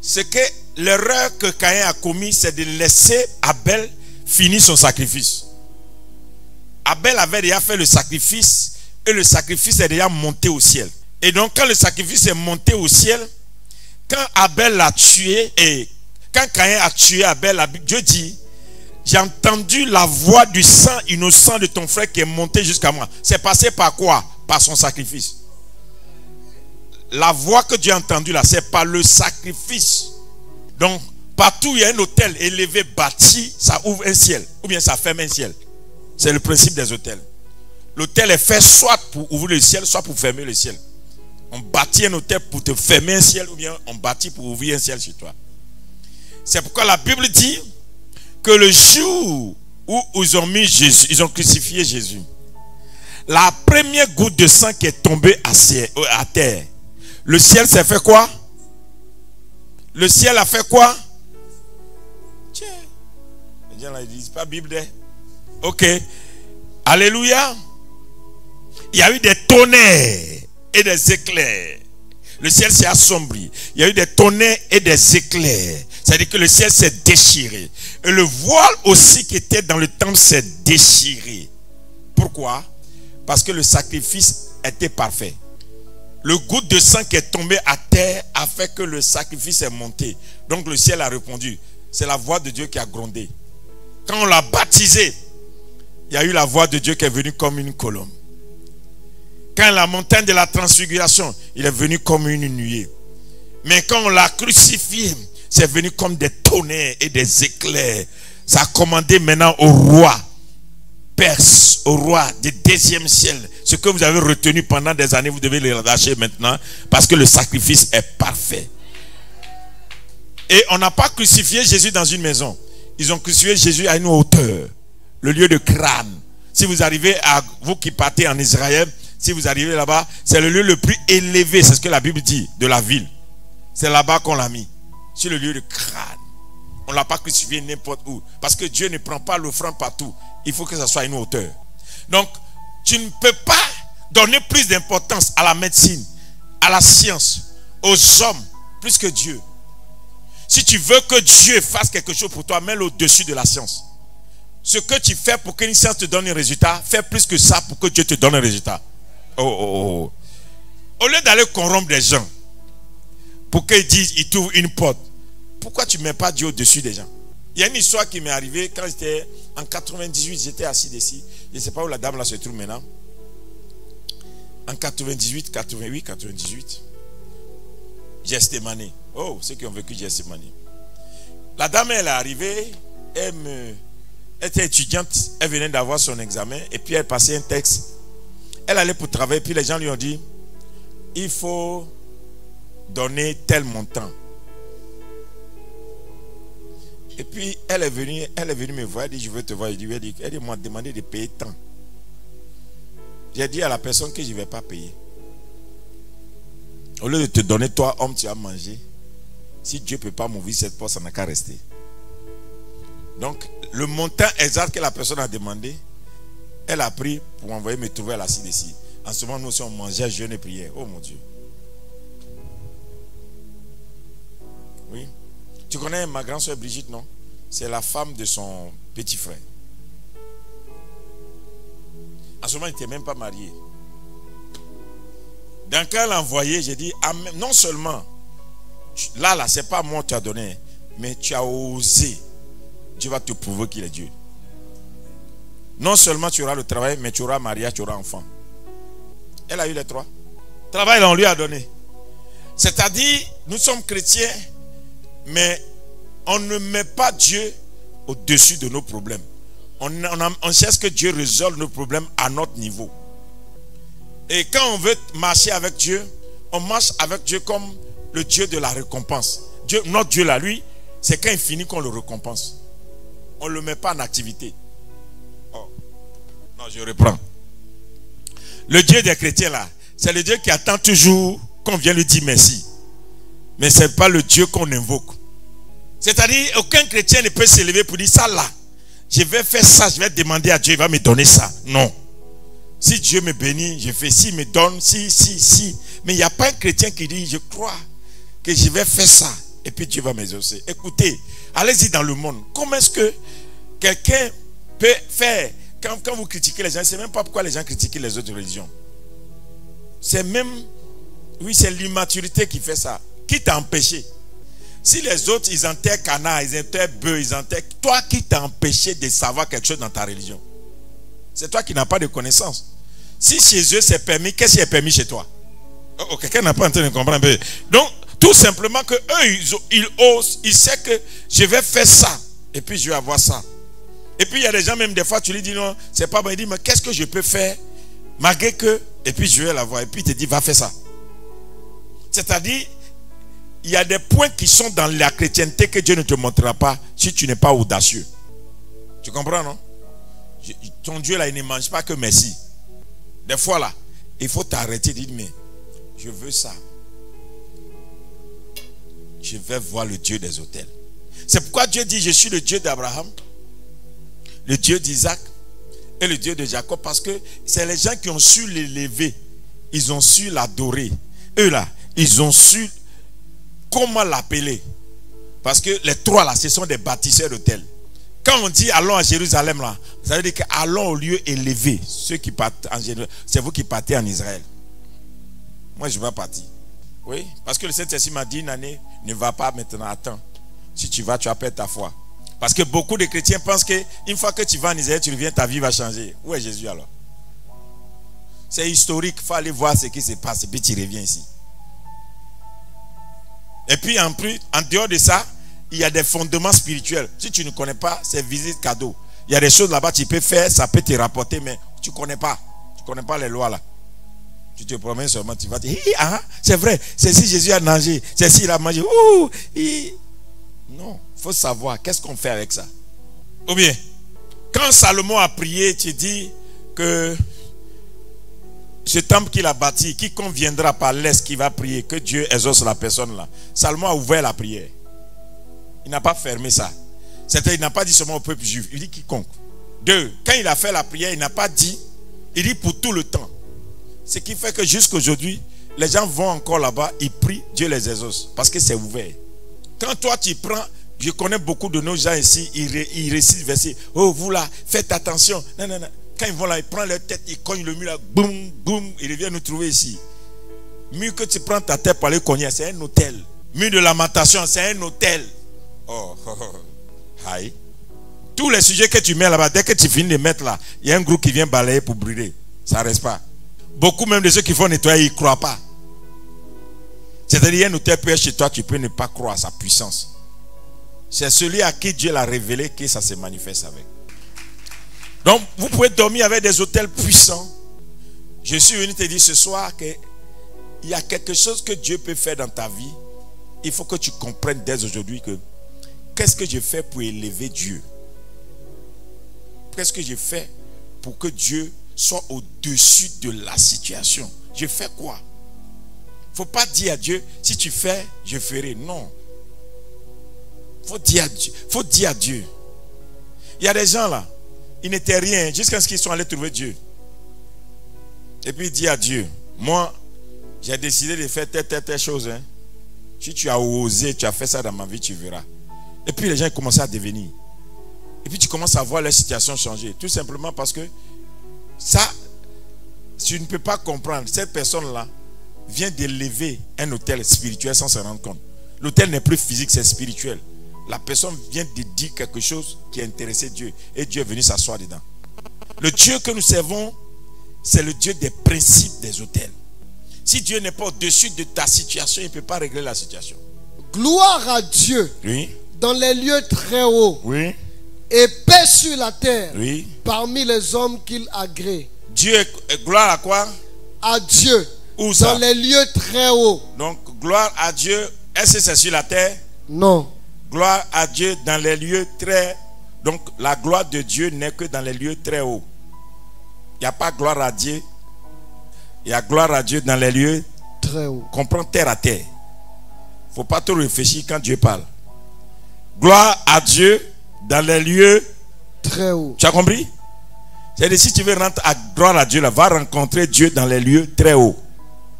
ce que l'erreur que Caïn a commis, c'est de laisser Abel fini son sacrifice. Abel avait déjà fait le sacrifice et le sacrifice est déjà monté au ciel. Et donc quand le sacrifice est monté au ciel, quand Abel l'a tué et quand Caïn a tué Abel, Dieu dit, j'ai entendu la voix du sang innocent de ton frère qui est monté jusqu'à moi. C'est passé par quoi? Par son sacrifice. La voix que Dieu a entendue là, c'est par le sacrifice. Donc partout où il y a un autel élevé, bâti, ça ouvre un ciel. Ou bien ça ferme un ciel. C'est le principe des autels. L'autel est fait soit pour ouvrir le ciel, soit pour fermer le ciel. On bâtit un autel pour te fermer un ciel, ou bien on bâtit pour ouvrir un ciel sur toi. C'est pourquoi la Bible dit que le jour où ils ont mis Jésus, ils ont crucifié Jésus, la première goutte de sang qui est tombée à terre, le ciel s'est fait quoi? Le ciel a fait quoi? Tiens, les gens là, ils disent pas Bible. Ok. Alléluia. Il y a eu des tonnerres et des éclairs. Le ciel s'est assombri. Il y a eu des tonnerres et des éclairs. C'est-à-dire que le ciel s'est déchiré. Et le voile aussi qui était dans le temple s'est déchiré. Pourquoi? Parce que le sacrifice était parfait. Le goutte de sang qui est tombé à terre a fait que le sacrifice est monté. Donc le ciel a répondu. C'est la voix de Dieu qui a grondé. Quand on l'a baptisé, il y a eu la voix de Dieu qui est venue comme une colombe. Quand la montagne de la transfiguration, il est venu comme une nuée. Mais quand on l'a crucifié, c'est venu comme des tonnerres et des éclairs. Ça a commandé maintenant au roi Perse, au roi du deuxième ciel. Ce que vous avez retenu pendant des années, vous devez le lâcher maintenant parce que le sacrifice est parfait. Et on n'a pas crucifié Jésus dans une maison. Ils ont crucifié Jésus à une hauteur, le lieu de crâne. Si vous arrivez à, vous qui partez en Israël, si vous arrivez là-bas, c'est le lieu le plus élevé, c'est ce que la Bible dit, de la ville. C'est là-bas qu'on l'a mis, sur le lieu de crâne. On ne l'a pas crucifié n'importe où, parce que Dieu ne prend pas l'offrande partout. Il faut que ça soit à une hauteur. Donc, tu ne peux pas donner plus d'importance à la médecine, à la science, aux hommes, plus que Dieu. Si tu veux que Dieu fasse quelque chose pour toi, mets-le au-dessus de la science. Ce que tu fais pour qu'une science te donne un résultat, fais plus que ça pour que Dieu te donne un résultat. Au lieu d'aller corrompre des gens, pour qu'ils disent, ils t'ouvrent une porte, pourquoi tu ne mets pas Dieu au-dessus des gens? Il y a une histoire qui m'est arrivée quand j'étais en 98, j'étais assis ici. Je ne sais pas où la dame là se trouve maintenant. En 98, 88, 98. Gethsémani. Oh, ceux qui ont vécu Gethsémani. La dame, elle est arrivée, elle était étudiante, elle venait d'avoir son examen et puis elle passait un texte. Elle allait pour travailler, puis les gens lui ont dit, il faut donner tel montant. Et puis elle est venue me voir, elle dit, je veux te voir. Elle m'a demandé de payer tant. J'ai dit à la personne que je ne vais pas payer. Au lieu de te donner, toi, homme, tu as mangé. Si Dieu ne peut pas m'ouvrir cette porte, ça n'a qu'à rester. Donc, le montant exact que la personne a demandé, elle a pris pour envoyer me trouver à la CDC. En ce moment, nous aussi, on mangeait, jeûne et prière. Oh mon Dieu. Oui. Tu connais ma grande soeur Brigitte, non? C'est la femme de son petit frère. En ce moment, il n'était même pas marié. Donc, quand elle l'a envoyé, j'ai dit, non seulement, là, c'est pas moi qui tu as donné, mais tu as osé. Dieu va te prouver qu'il est Dieu. Non seulement tu auras le travail, mais tu auras mariage, tu auras enfant. Elle a eu les trois. Travail, on lui a donné. C'est-à-dire, nous sommes chrétiens, mais on ne met pas Dieu au-dessus de nos problèmes. On cherche que Dieu résolve nos problèmes à notre niveau. Et quand on veut marcher avec Dieu, on marche avec Dieu comme le Dieu de la récompense. Dieu, notre Dieu là, lui, c'est quand il finit qu'on le récompense. On ne le met pas en activité. Oh. Non, je reprends. Le Dieu des chrétiens là, c'est le Dieu qui attend toujours qu'on vienne lui dire merci. Mais ce n'est pas le Dieu qu'on invoque. C'est-à-dire, aucun chrétien ne peut s'élever pour dire ça là. Je vais faire ça, je vais demander à Dieu, il va me donner ça. Non. Si Dieu me bénit, je fais. S'il me donne, si. Mais il n'y a pas un chrétien qui dit, je crois que je vais faire ça. Et puis Dieu va m'exaucer. Écoutez, allez-y dans le monde. Comment est-ce que Quelqu'un peut faire, quand vous critiquez les gens, c'est même pas pourquoi les gens critiquent les autres religions. C'est même, oui, c'est l'immaturité qui fait ça. Qui t'a empêché? Si les autres, ils enterrent canard, ils enterrent bœuf, ils enterrent... Toi, qui t'a empêché de savoir quelque chose dans ta religion? C'est toi qui n'as pas de connaissance. Si chez eux c'est permis, qu'est-ce qui est permis chez toi? Oh, quelqu'un n'a pas en train de comprendre. Donc, tout simplement que eux, ils osent, ils savent que je vais faire ça, et puis je vais avoir ça. Et puis il y a des gens, même des fois, tu lui dis non, c'est pas bon. Il dit, mais qu'est-ce que je peux faire malgré que, et puis je vais l'avoir. Et puis il te dit, va faire ça. C'est-à-dire, il y a des points qui sont dans la chrétienté que Dieu ne te montrera pas si tu n'es pas audacieux. Tu comprends, non? Ton Dieu là, il ne mange pas que merci. Des fois là, il faut t'arrêter et dire, mais je veux ça. Je vais voir le Dieu des autels. C'est pourquoi Dieu dit, je suis le Dieu d'Abraham, le Dieu d'Isaac et le Dieu de Jacob. Parce que c'est les gens qui ont su l'élever. Ils ont su l'adorer. Eux là, ils ont su comment l'appeler. Parce que les trois là, ce sont des bâtisseurs d'autels. Quand on dit allons à Jérusalem là, ça veut dire que allons au lieu élevé. Ceux qui partent en Jérusalem, c'est vous qui partez en Israël. Moi je ne vais pas partir. Oui, parce que le Saint-Esprit m'a dit une année, ne va pas maintenant, attends. Si tu vas, tu vas perdre ta foi. Parce que beaucoup de chrétiens pensent qu'une fois que tu vas en Israël, tu reviens, ta vie va changer. Où est Jésus alors? C'est historique, il faut aller voir ce qui se passe et puis tu reviens ici. Et puis en plus, en dehors de ça, il y a des fondements spirituels. Si tu ne connais pas, c'est visite cadeau. Il y a des choses là-bas que tu peux faire, ça peut te rapporter, mais tu ne connais pas. Tu ne connais pas les lois là. Tu te promets seulement, tu vas dire, c'est vrai, c'est si Jésus a nagé, c'est si il a mangé. Non, il faut savoir, qu'est-ce qu'on fait avec ça? Ou bien, quand Salomon a prié, tu dis que ce temple qu'il a bâti, quiconque viendra par l'est qui va prier, que Dieu exauce la personne là. Salomon a ouvert la prière. Il n'a pas fermé ça. C'est-à-dire, il n'a pas dit seulement au peuple juif. Il dit quiconque. Deux, quand il a fait la prière, il n'a pas dit, il dit pour tout le temps. Ce qui fait que jusqu'aujourd'hui, les gens vont encore là-bas, ils prient, Dieu les exauce. Parce que c'est ouvert. Quand toi tu prends, je connais beaucoup de nos gens ici, ils récitent le verset. Oh, vous là, faites attention. Non, non, non. Quand ils vont là, ils prennent leur tête, ils cognent le mur là, boum, boum, ils reviennent nous trouver ici. Mieux que tu prends ta tête pour aller cogner, c'est un hôtel. Mur de lamentation, c'est un hôtel. Oh, oh, oh. Aïe. Tous les sujets que tu mets là-bas, dès que tu finis de mettre là, il y a un groupe qui vient balayer pour brûler. Ça ne reste pas. Beaucoup même de ceux qui font nettoyer, ils ne croient pas. C'est-à-dire, il y a un hôtel peut être chez toi, tu peux ne pas croire à sa puissance. C'est celui à qui Dieu l'a révélé que ça se manifeste avec. Donc, vous pouvez dormir avec des hôtels puissants. Je suis venu te dire ce soir qu'il y a quelque chose que Dieu peut faire dans ta vie. Il faut que tu comprennes dès aujourd'hui que qu'est-ce que je fais pour élever Dieu? Qu'est-ce que je fais pour que Dieu soit au-dessus de la situation? Je fais quoi? Il ne faut pas dire à Dieu, si tu fais, je ferai. Non. Il faut dire à Dieu. Il y a des gens là, ils n'étaient rien jusqu'à ce qu'ils soient allés trouver Dieu. Et puis il dit à Dieu, moi, j'ai décidé de faire telle chose. Hein. Si tu as osé, tu as fait ça dans ma vie, tu verras. Et puis les gens commencent à devenir. Et puis tu commences à voir leur situation changer. Tout simplement parce que ça, tu ne peux pas comprendre. Cette personne-là vient d'élever un hôtel spirituel sans se rendre compte. L'hôtel n'est plus physique, c'est spirituel. La personne vient de dire quelque chose qui a intéressé Dieu. Et Dieu est venu s'asseoir dedans. Le Dieu que nous servons, c'est le Dieu des principes des hôtels. Si Dieu n'est pas au-dessus de ta situation, il ne peut pas régler la situation. Gloire à Dieu. Oui. Dans les lieux très hauts. Oui. Et paix sur la terre. Oui. Parmi les hommes qu'il agrée. Dieu, gloire à quoi? À Dieu. Où ça? Dans les lieux très hauts. Donc, gloire à Dieu. Est-ce que c'est sur la terre? Non. Gloire à Dieu dans les lieux très... Donc, la gloire de Dieu n'est que dans les lieux très hauts. Il n'y a pas gloire à Dieu. Il y a gloire à Dieu dans les lieux très hauts. Comprends terre à terre. Il ne faut pas trop réfléchir quand Dieu parle. Gloire à Dieu dans les lieux très hauts. Tu as compris? C'est-à-dire, si tu veux rentrer à gloire à Dieu, là, va rencontrer Dieu dans les lieux très hauts.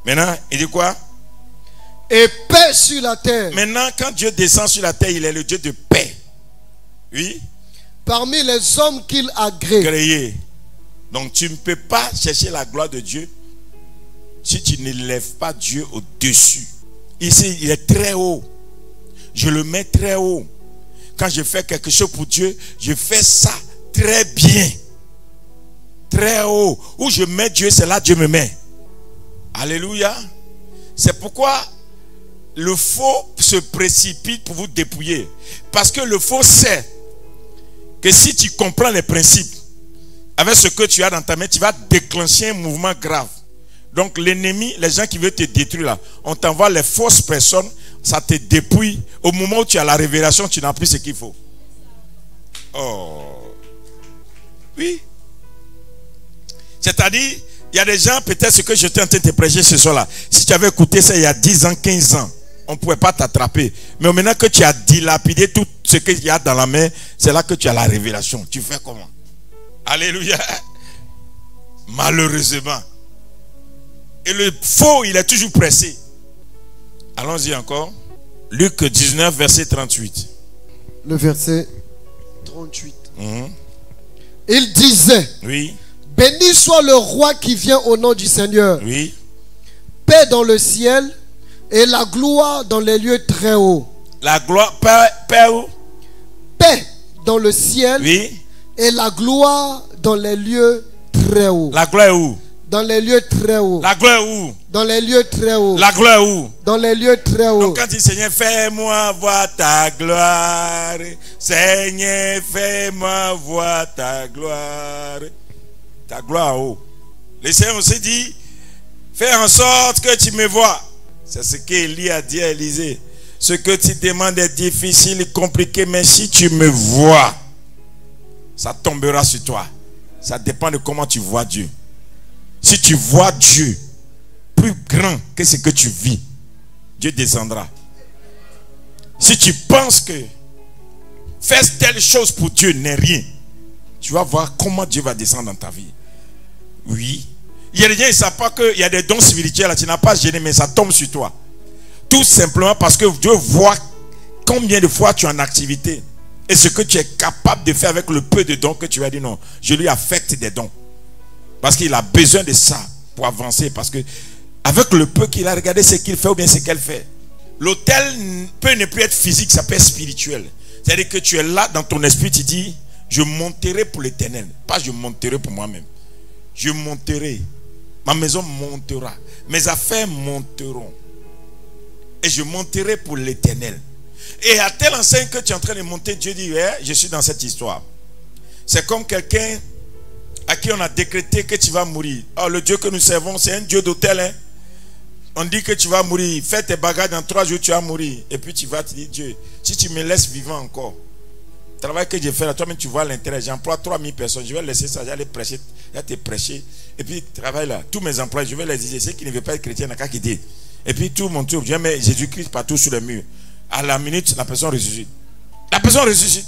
Maintenant, il dit quoi? Et paix sur la terre. Maintenant, quand Dieu descend sur la terre, il est le Dieu de paix. Oui. parmi les hommes qu'il a créés. Donc tu ne peux pas chercher la gloire de Dieu si tu ne lèves pas Dieu au-dessus. Ici, il est très haut. Je le mets très haut. Quand je fais quelque chose pour Dieu, je fais ça très bien. Très haut. Où je mets Dieu, c'est là que Dieu me met. Alléluia. C'est pourquoi le faux se précipite pour vous dépouiller. Parce que le faux sait que si tu comprends les principes, avec ce que tu as dans ta main, tu vas déclencher un mouvement grave. Donc l'ennemi, les gens qui veulent te détruire là, on t'envoie les fausses personnes, ça te dépouille. Au moment où tu as la révélation, tu n'as plus ce qu'il faut. Oh. Oui. C'est-à-dire, il y a des gens, peut-être ce que j'étais en train de te prêcher ce soir là, si tu avais écouté ça il y a 10 ans, 15 ans, on ne pouvait pas t'attraper. Mais maintenant que tu as dilapidé tout ce qu'il y a dans la main, c'est là que tu as la révélation. Tu fais comment? Alléluia. Malheureusement. Et le faux, il est toujours pressé. Allons-y encore. Luc 19, verset 38. Le verset 38. Il disait, oui, béni soit le roi qui vient au nom du Seigneur. oui, Paix dans le ciel et la gloire dans les lieux très hauts. la gloire, paix où? Paix dans le ciel, Oui, et la gloire dans les lieux très hauts. la gloire est où? Dans les lieux très hauts. La gloire est où? Dans les lieux très hauts. La gloire est où? Dans les lieux très hauts. Donc quand il dit Seigneur, fais-moi voir ta gloire. Seigneur, fais-moi voir ta gloire. Ta gloire en haut. Le Seigneur aussi dit, fais en sorte que tu me vois. C'est ce qu'Élie a dit à Élisée. Ce que tu demandes est difficile et compliqué, mais si tu me vois, ça tombera sur toi. Ça dépend de comment tu vois Dieu. Si tu vois Dieu plus grand que ce que tu vis, Dieu descendra. Si tu penses que faire telle chose pour Dieu n'est rien, tu vas voir comment Dieu va descendre dans ta vie. Oui. Il y a des gens qui ne savent pas qu'il y a des dons spirituels là, tu n'as pas gêné, mais ça tombe sur toi. Tout simplement parce que Dieu voit combien de fois tu es en activité et ce que tu es capable de faire avec le peu de dons que tu as dit non. Je lui affecte des dons. Parce qu'il a besoin de ça pour avancer. Parce que avec le peu qu'il a, regardé ce qu'il fait ou bien ce qu'elle fait. L'autel peut ne plus être physique, ça peut être spirituel. C'est-à-dire que tu es là dans ton esprit, tu dis, je monterai pour l'éternel. Pas je monterai pour moi-même. Je monterai. Ma maison montera. Mes affaires monteront. Et je monterai pour l'éternel. Et à telle enseigne que tu es en train de monter, Dieu dit, ouais, je suis dans cette histoire. C'est comme quelqu'un à qui on a décrété que tu vas mourir. Oh, le Dieu que nous servons, c'est un Dieu d'autel. Hein? On dit que tu vas mourir. Fais tes bagages, dans 3 jours, tu vas mourir. Et puis tu vas te dire, Dieu, si tu me laisses vivant encore, le travail que j'ai fait là, toi-même tu vois l'intérêt. J'emploie 3000 personnes. Je vais laisser ça, j'allais prêcher, j'allais te prêcher. Et puis, travail là, tous mes emplois, je vais les dire. Ceux qui ne veulent pas être chrétiens, n'a qu'à quitter. Et puis, tout mon tour, je mets Jésus-Christ partout sur le mur. À la minute, la personne ressuscite. La personne ressuscite.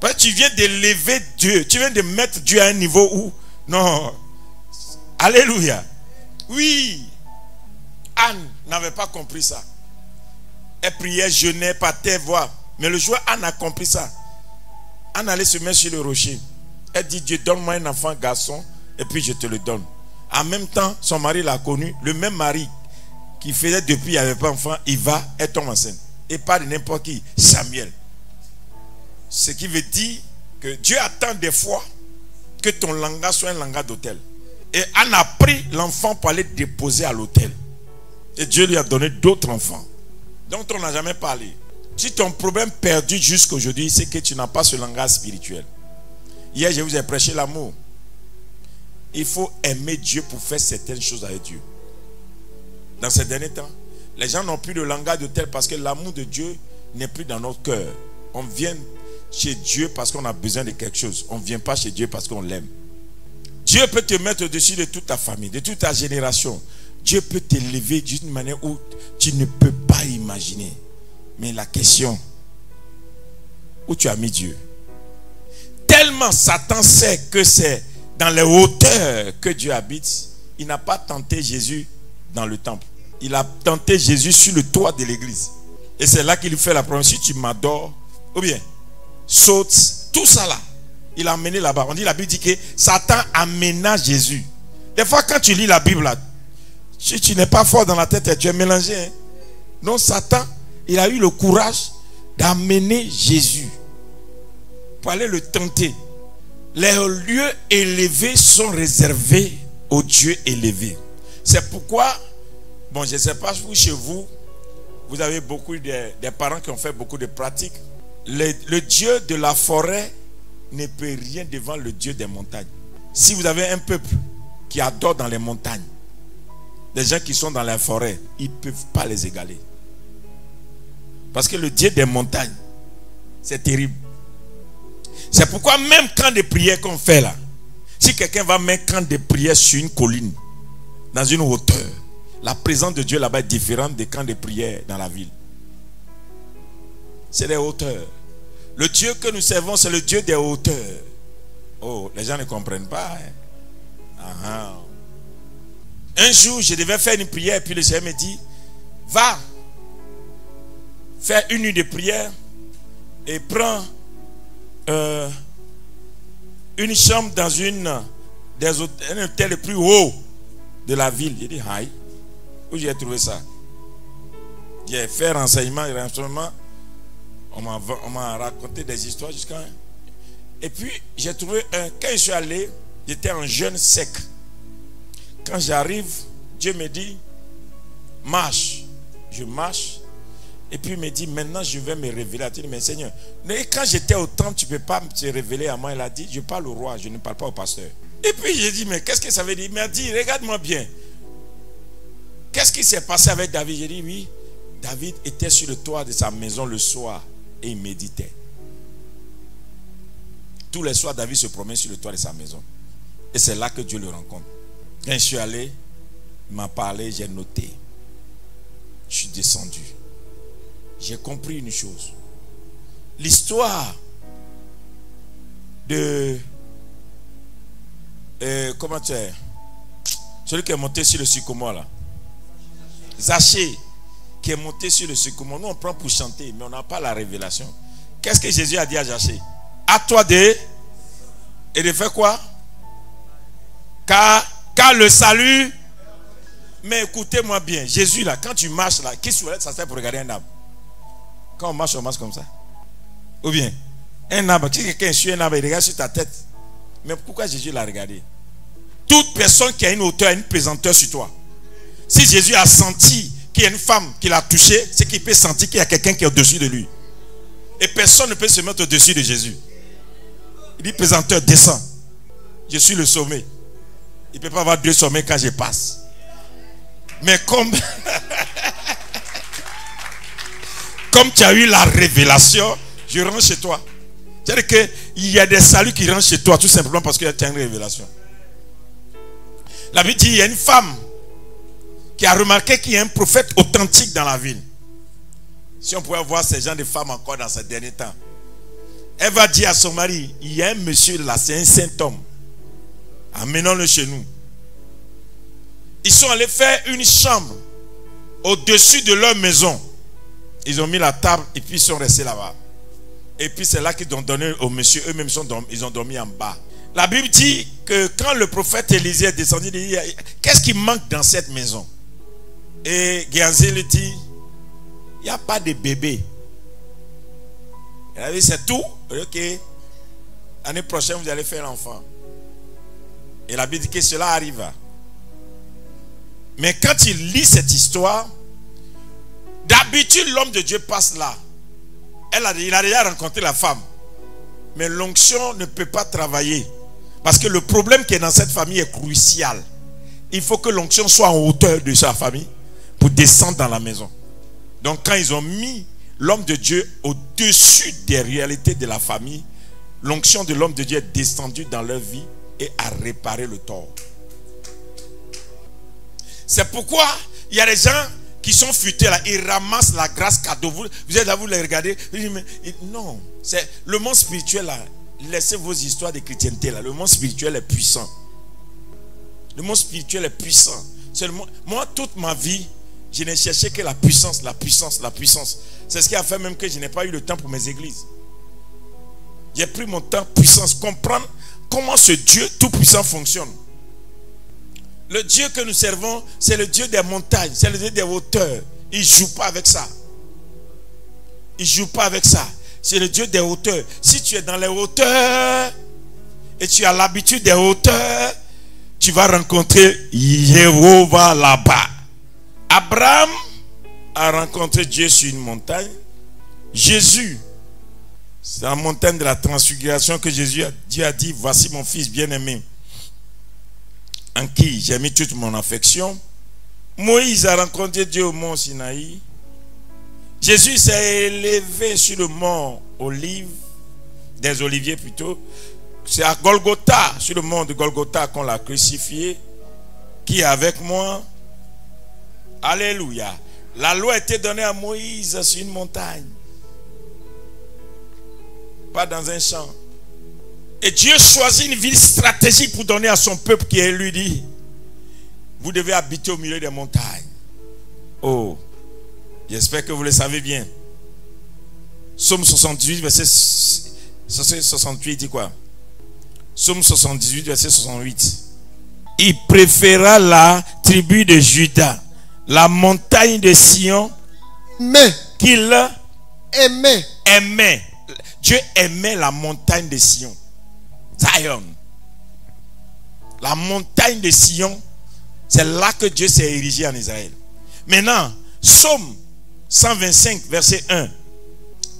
Parce que tu viens d'élever Dieu. Tu viens de mettre Dieu à un niveau où. Non. Alléluia. Oui. Anne n'avait pas compris ça. Elle priait, jeûnait, par terre, voix. Mais le jour où Anne a compris ça, Anne allait se mettre sur le rocher. Elle dit, Dieu, donne-moi un enfant garçon, et puis je te le donne. En même temps, son mari l'a connu. Le même mari qui faisait depuis, il n'y avait pas d'enfant, il va, elle tombe enceinte. Et pas de n'importe qui, Samuel. Ce qui veut dire que Dieu attend des fois que ton langage soit un langage d'autel. Et Anne a pris l'enfant pour aller déposer à l'autel. Et Dieu lui a donné d'autres enfants dont on n'a jamais parlé. Si ton problème perdu jusqu'à aujourd'hui, c'est que tu n'as pas ce langage spirituel. Hier, je vous ai prêché l'amour. Il faut aimer Dieu pour faire certaines choses avec Dieu. Dans ces derniers temps, les gens n'ont plus de langage d'autel parce que l'amour de Dieu n'est plus dans notre cœur. On vient chez Dieu parce qu'on a besoin de quelque chose. On ne vient pas chez Dieu parce qu'on l'aime. Dieu peut te mettre au-dessus de toute ta famille, de toute ta génération. Dieu peut t'élever d'une manière où tu ne peux pas imaginer. Mais la question, où tu as mis Dieu? Tellement Satan sait que c'est dans les hauteurs que Dieu habite, il n'a pas tenté Jésus dans le temple. Il a tenté Jésus sur le toit de l'église. Et c'est là qu'il lui fait la promesse. Si tu m'adores, ou bien, saute, tout ça là. Il l'a amené là-bas. On dit, la Bible dit que Satan amena Jésus. Des fois, quand tu lis la Bible, là, tu n'es pas fort dans la tête et tu es mélangé. Hein? Non, Satan, il a eu le courage d'amener Jésus pour aller le tenter. Les lieux élevés sont réservés aux dieux élevés. C'est pourquoi, bon, je ne sais pas où chez vous, vous avez beaucoup des parents qui ont fait beaucoup de pratiques. Le Dieu de la forêt ne peut rien devant le Dieu des montagnes. Si vous avez un peuple qui adore dans les montagnes, les gens qui sont dans la forêt, ils ne peuvent pas les égaler. Parce que le Dieu des montagnes, c'est terrible. C'est pourquoi même quand des prières qu'on fait là, si quelqu'un va mettre quand des prières sur une colline, dans une hauteur, la présence de Dieu là-bas est différente des camps de prière dans la ville. C'est des hauteurs. Le Dieu que nous servons, c'est le Dieu des hauteurs. Oh, les gens ne comprennent pas. Hein? Un jour, je devais faire une prière, puis le Seigneur me dit, va faire une nuit de prière et prends une chambre dans un hôtel le plus haut de la ville. J'ai dit, aïe, où j'ai trouvé ça? J'ai fait renseignement. On m'a raconté des histoires jusqu'à... Et puis, j'ai trouvé quand je suis allé, j'étais un jeune sec. Quand j'arrive, Dieu me dit, marche. Je marche. Et puis il me dit, maintenant je vais me révéler. Il dit, mais Seigneur, quand j'étais au temple, tu ne peux pas te révéler à moi. Il a dit, je parle au roi, je ne parle pas au pasteur. Et puis j'ai dit, mais qu'est-ce que ça veut dire? Il m'a dit, regarde-moi bien. Qu'est-ce qui s'est passé avec David? J'ai dit, oui, David était sur le toit de sa maison le soir et il méditait. Tous les soirs, David se promène sur le toit de sa maison. Et c'est là que Dieu le rencontre. Quand je suis allé, il m'a parlé, j'ai noté. Je suis descendu. J'ai compris une chose. L'histoire de... comment tu es? Celui qui est monté sur le sycomore là. Zachée, qui est monté sur le sycomore. Nous on prend pour chanter, mais on n'a pas la révélation. Qu'est-ce que Jésus a dit à Zachée? À toi de... Et de faire quoi? Car le salut... Mais écoutez-moi bien. Jésus là, quand tu marches là, qui soulève, ça sert pour regarder un arbre. Quand on marche comme ça. Ou bien, un arbre, si quelqu'un suit un arbre, il regarde sur ta tête. Mais pourquoi Jésus l'a regardé? Toute personne qui a une hauteur a une pesanteur sur toi. Si Jésus a senti qu'il y a une femme qui l'a touché, c'est qu'il peut sentir qu'il y a quelqu'un qui est au-dessus de lui. Et personne ne peut se mettre au-dessus de Jésus. Il dit, pesanteur, descends. Je suis le sommet. Il ne peut pas avoir deux sommets quand je passe. Mais comme tu as eu la révélation, je rentre chez toi. C'est-à-dire qu'il y a des saluts qui rentrent chez toi tout simplement parce que tu as une révélation. La Bible dit, il y a une femme qui a remarqué qu'il y a un prophète authentique dans la ville. Si on pouvait voir ces gens de femmes encore dans ces derniers temps. Elle va dire à son mari, il y a un monsieur là, c'est un saint homme. Amenons-le chez nous. Ils sont allés faire une chambre au-dessus de leur maison. Ils ont mis la table et puis ils sont restés là-bas. Et puis c'est là qu'ils ont donné au monsieur. Eux-mêmes ils ont dormi en bas. La Bible dit que quand le prophète Élisée est descendu, il dit, qu'est-ce qui manque dans cette maison? Et Géhazi lui dit, il n'y a pas de bébé. Il a dit, c'est tout? Ok. L'année prochaine, vous allez faire l'enfant. Et la Bible dit que cela arriva. Mais quand il lit cette histoire, d'habitude l'homme de Dieu passe là. Il a déjà rencontré la femme. Mais l'onction ne peut pas travailler. Parce que le problème qui est dans cette famille est crucial. Il faut que l'onction soit en hauteur de sa famille pour descendre dans la maison. Donc quand ils ont mis l'homme de Dieu au-dessus des réalités de la famille, l'onction de l'homme de Dieu est descendue dans leur vie et a réparé le tort. C'est pourquoi il y a des gens qui sont futés là, ils ramassent la grâce cadeau. Vous êtes là, vous les regardez. Non, c'est le monde spirituel là. Laissez vos histoires de chrétienté là. Le monde spirituel est puissant. Le monde spirituel est puissant. Moi, toute ma vie, je n'ai cherché que la puissance, la puissance, la puissance. C'est ce qui a fait même que je n'ai pas eu le temps pour mes églises. J'ai pris mon temps, puissance, comprendre comment ce Dieu tout-puissant fonctionne. Le Dieu que nous servons, c'est le Dieu des montagnes, c'est le Dieu des hauteurs. Il ne joue pas avec ça. Il ne joue pas avec ça. C'est le Dieu des hauteurs. Si tu es dans les hauteurs et tu as l'habitude des hauteurs, tu vas rencontrer Jéhovah là-bas. Abraham a rencontré Dieu sur une montagne. Jésus, c'est la montagne de la transfiguration que Dieu a dit, voici mon fils bien-aimé, en qui j'ai mis toute mon affection. Moïse a rencontré Dieu au mont Sinaï. Jésus s'est élevé sur le mont des Oliviers plutôt. C'est à Golgotha, sur le mont de Golgotha qu'on l'a crucifié. Qui est avec moi? Alléluia. La loi a été donnée à Moïse sur une montagne. Pas dans un champ. Et Dieu choisit une ville stratégique pour donner à son peuple qui est lui dit, vous devez habiter au milieu des montagnes. Oh, j'espère que vous le savez bien. Psaume 78, verset 68 dit quoi? Psaume 78, verset 68. Il préféra la tribu de Juda, la montagne de Sion, mais qu'il aimait. Dieu aimait la montagne de Sion. Zion. La montagne de Sion, c'est là que Dieu s'est érigé en Israël. Maintenant, Psaume 125, verset 1.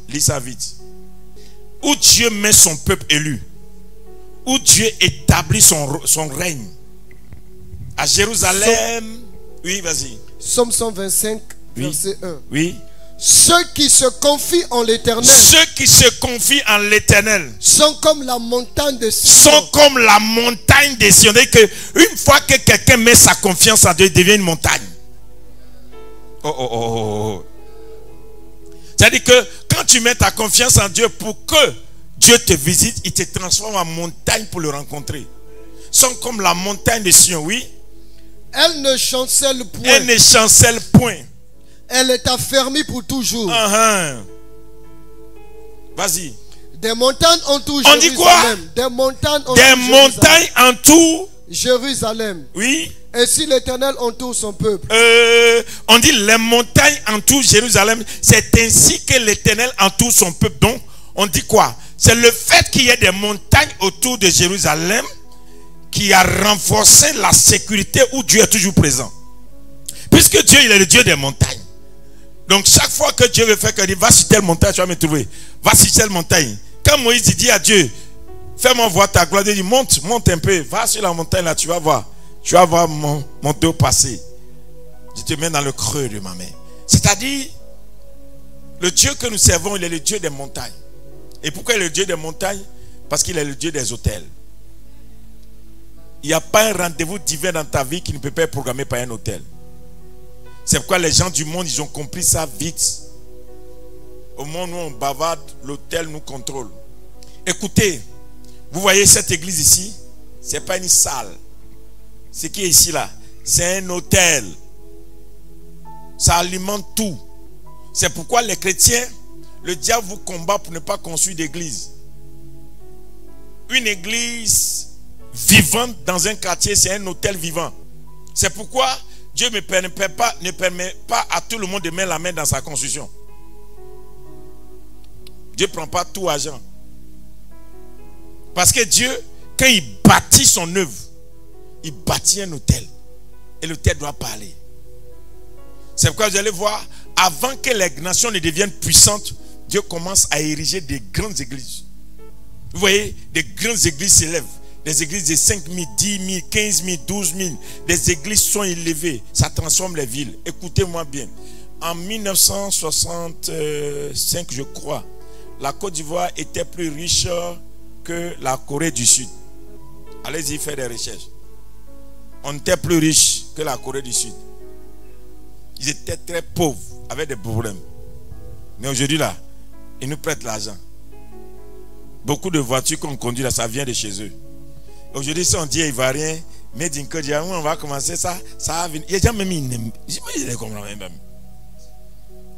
Lis ça vite. Où Dieu met son peuple élu. Où Dieu établit son règne. À Jérusalem. Oui, vas-y. Psaume 125, verset 1. Oui. Ceux qui se confient en l'Éternel. Ceux qui se confient en l'Éternel sont comme la montagne de Sion. Sont comme la montagne de Sion. C'est-à-dire qu'une fois que quelqu'un met sa confiance en Dieu, il devient une montagne. C'est-à-dire que quand tu mets ta confiance en Dieu pour que Dieu te visite, il te transforme en montagne pour le rencontrer. Sont comme la montagne de Sion, oui. Elle ne chancelle point. Elle ne chancelle point. Elle est affermie pour toujours. Vas-y. Des montagnes entourent Jérusalem. On dit quoi? Des montagnes entourent Jérusalem. Oui. Et si l'Éternel entoure son peuple. On dit les montagnes entourent Jérusalem. C'est ainsi que l'Éternel entoure son peuple. Donc, on dit quoi? C'est le fait qu'il y ait des montagnes autour de Jérusalem qui a renforcé la sécurité où Dieu est toujours présent. Puisque Dieu, il est le Dieu des montagnes. Donc chaque fois que Dieu veut faire qu'il dit, va sur telle montagne, tu vas me trouver. Va sur telle montagne. Quand Moïse dit à Dieu, fais-moi voir ta gloire, Dieu dit, monte un peu. Va sur la montagne là, tu vas voir. Tu vas voir mon dos passer. Je te mets dans le creux de ma main. C'est-à-dire, le Dieu que nous servons, il est le Dieu des montagnes. Et pourquoi il est le Dieu des montagnes? Parce qu'il est le Dieu des hôtels. Il n'y a pas un rendez-vous divin dans ta vie qui ne peut pas être programmé par un hôtel. C'est pourquoi les gens du monde, ils ont compris ça vite. Au moment où on bavarde, l'hôtel nous contrôle. Écoutez, vous voyez cette église ici? Ce n'est pas une salle. Ce qui est ici là, c'est un hôtel. Ça alimente tout. C'est pourquoi les chrétiens, le diable vous combat pour ne pas construire d'église. Une église vivante dans un quartier, c'est un hôtel vivant. C'est pourquoi Dieu ne permet pas à tout le monde de mettre la main dans sa construction. Dieu ne prend pas tout argent. Parce que Dieu, quand il bâtit son œuvre, il bâtit un hôtel. Et l'hôtel doit parler. C'est pourquoi vous allez voir, avant que les nations ne deviennent puissantes, Dieu commence à ériger des grandes églises. Vous voyez, des grandes églises s'élèvent. Des églises de 5 000, 10 000, 15 000, 12 000. Des églises sont élevées. Ça transforme les villes. Écoutez-moi bien. En 1965, je crois, la Côte d'Ivoire était plus riche que la Corée du Sud. Allez-y faire des recherches. On était plus riche que la Corée du Sud. Ils étaient très pauvres, avec des problèmes. Mais aujourd'hui là, ils nous prêtent l'argent. Beaucoup de voitures qu'on conduit là, ça vient de chez eux. Aujourd'hui, si on dit Ivoirien, mais d'une Côte d'Ivoire, on va commencer ça va venir. Il y a déjà même ils ne comprennent même.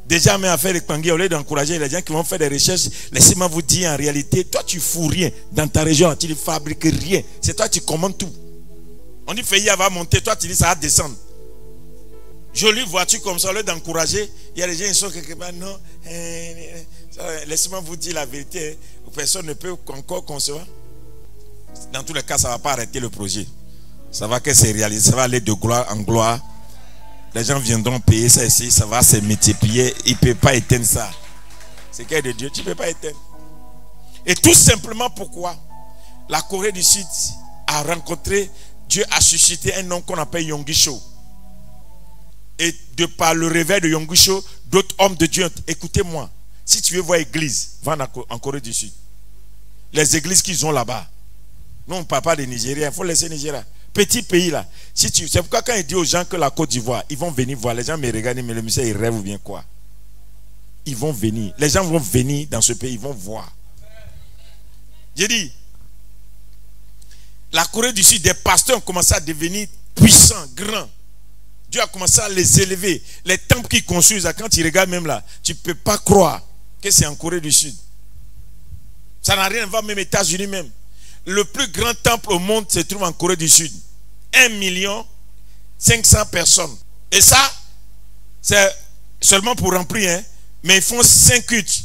Déjà, même à faire des pangés, au lieu d'encourager les gens qui vont faire des recherches, laissez-moi vous dire, en réalité, toi, tu fous rien dans ta région, tu ne fabriques rien. C'est toi, tu commandes tout. On dit, Faya va monter, toi, tu dis, ça va descendre. Jolie voiture comme ça, au lieu d'encourager, il y a des gens qui sont quelque part, non, laissez-moi vous dire la vérité, personne ne peut encore concevoir. Dans tous les cas, ça ne va pas arrêter le projet. Ça va que c'est réalisé, ça va aller de gloire en gloire. Les gens viendront payer ça ici, ça va se multiplier. Il ne peut pas éteindre ça. C'est qu'il y a de Dieu, tu ne peux pas éteindre. Et tout simplement pourquoi la Corée du Sud a rencontré, Dieu a suscité un homme qu'on appelle Yonggi-cho. Et de par le réveil de Yonggi-cho, d'autres hommes de Dieu, écoutez-moi, si tu veux voir l'église, va en Corée du Sud. Les églises qu'ils ont là-bas. Nous, on ne parle pas de Nigeria, il faut laisser Nigeria. Petit pays là. C'est pourquoi quand il dit aux gens que la Côte d'Ivoire, ils vont venir voir. Les gens me regardent, mais le monsieur, il rêve ou bien quoi? Ils vont venir. Les gens vont venir dans ce pays, ils vont voir. J'ai dit, la Corée du Sud, des pasteurs ont commencé à devenir puissants, grands. Dieu a commencé à les élever. Les temples qu'ils construisent, quand tu regardes même là, tu ne peux pas croire que c'est en Corée du Sud. Ça n'a rien à voir même aux États-Unis même. Le plus grand temple au monde se trouve en Corée du Sud. 1 500 000 personnes. Et ça, c'est seulement pour remplir, hein? Mais ils font 5 cultes.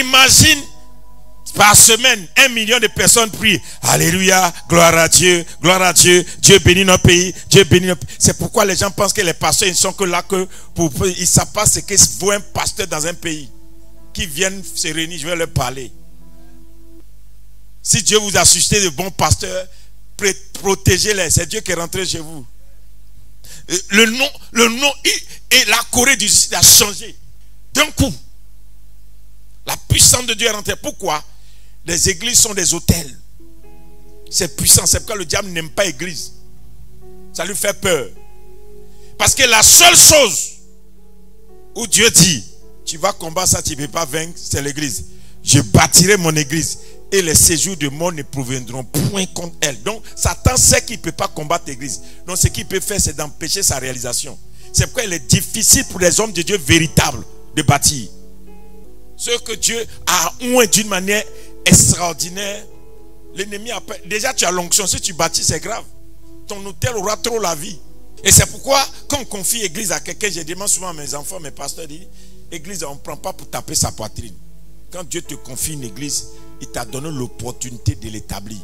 Imagine, par semaine, 1 million de personnes prient. Alléluia, gloire à Dieu, Dieu bénit notre pays, Dieu bénit notre pays. C'est pourquoi les gens pensent que les pasteurs, ils ne sont que là que pour... Ils ne savent pas ce qu'il faut un pasteur dans un pays. Qui viennent se réunir, je vais leur parler. Si Dieu vous a suscité de bons pasteurs, protégez-les. C'est Dieu qui est rentré chez vous. Le nom et la Corée du Sud a changé. D'un coup. La puissance de Dieu est rentrée. Pourquoi? Les églises sont des hôtels. C'est puissant. C'est pourquoi le diable n'aime pas l'église. Ça lui fait peur. Parce que la seule chose où Dieu dit, tu vas combattre ça, tu ne peux pas vaincre, c'est l'église. Je bâtirai mon église. Et les séjours de mort ne proviendront point contre elle. Donc, Satan sait qu'il ne peut pas combattre l'église. Donc, ce qu'il peut faire, c'est d'empêcher sa réalisation. C'est pourquoi il est difficile pour les hommes de Dieu véritables de bâtir. Ceux que Dieu a oint d'une manière extraordinaire, l'ennemi a peur. Déjà, tu as l'onction. Si tu bâtis, c'est grave. Ton hôtel aura trop la vie. Et c'est pourquoi, quand on confie l'église à quelqu'un, je demande souvent à mes enfants, mes pasteurs, disent, l'église, on ne prend pas pour taper sa poitrine. Quand Dieu te confie une église, il t'a donné l'opportunité de l'établir.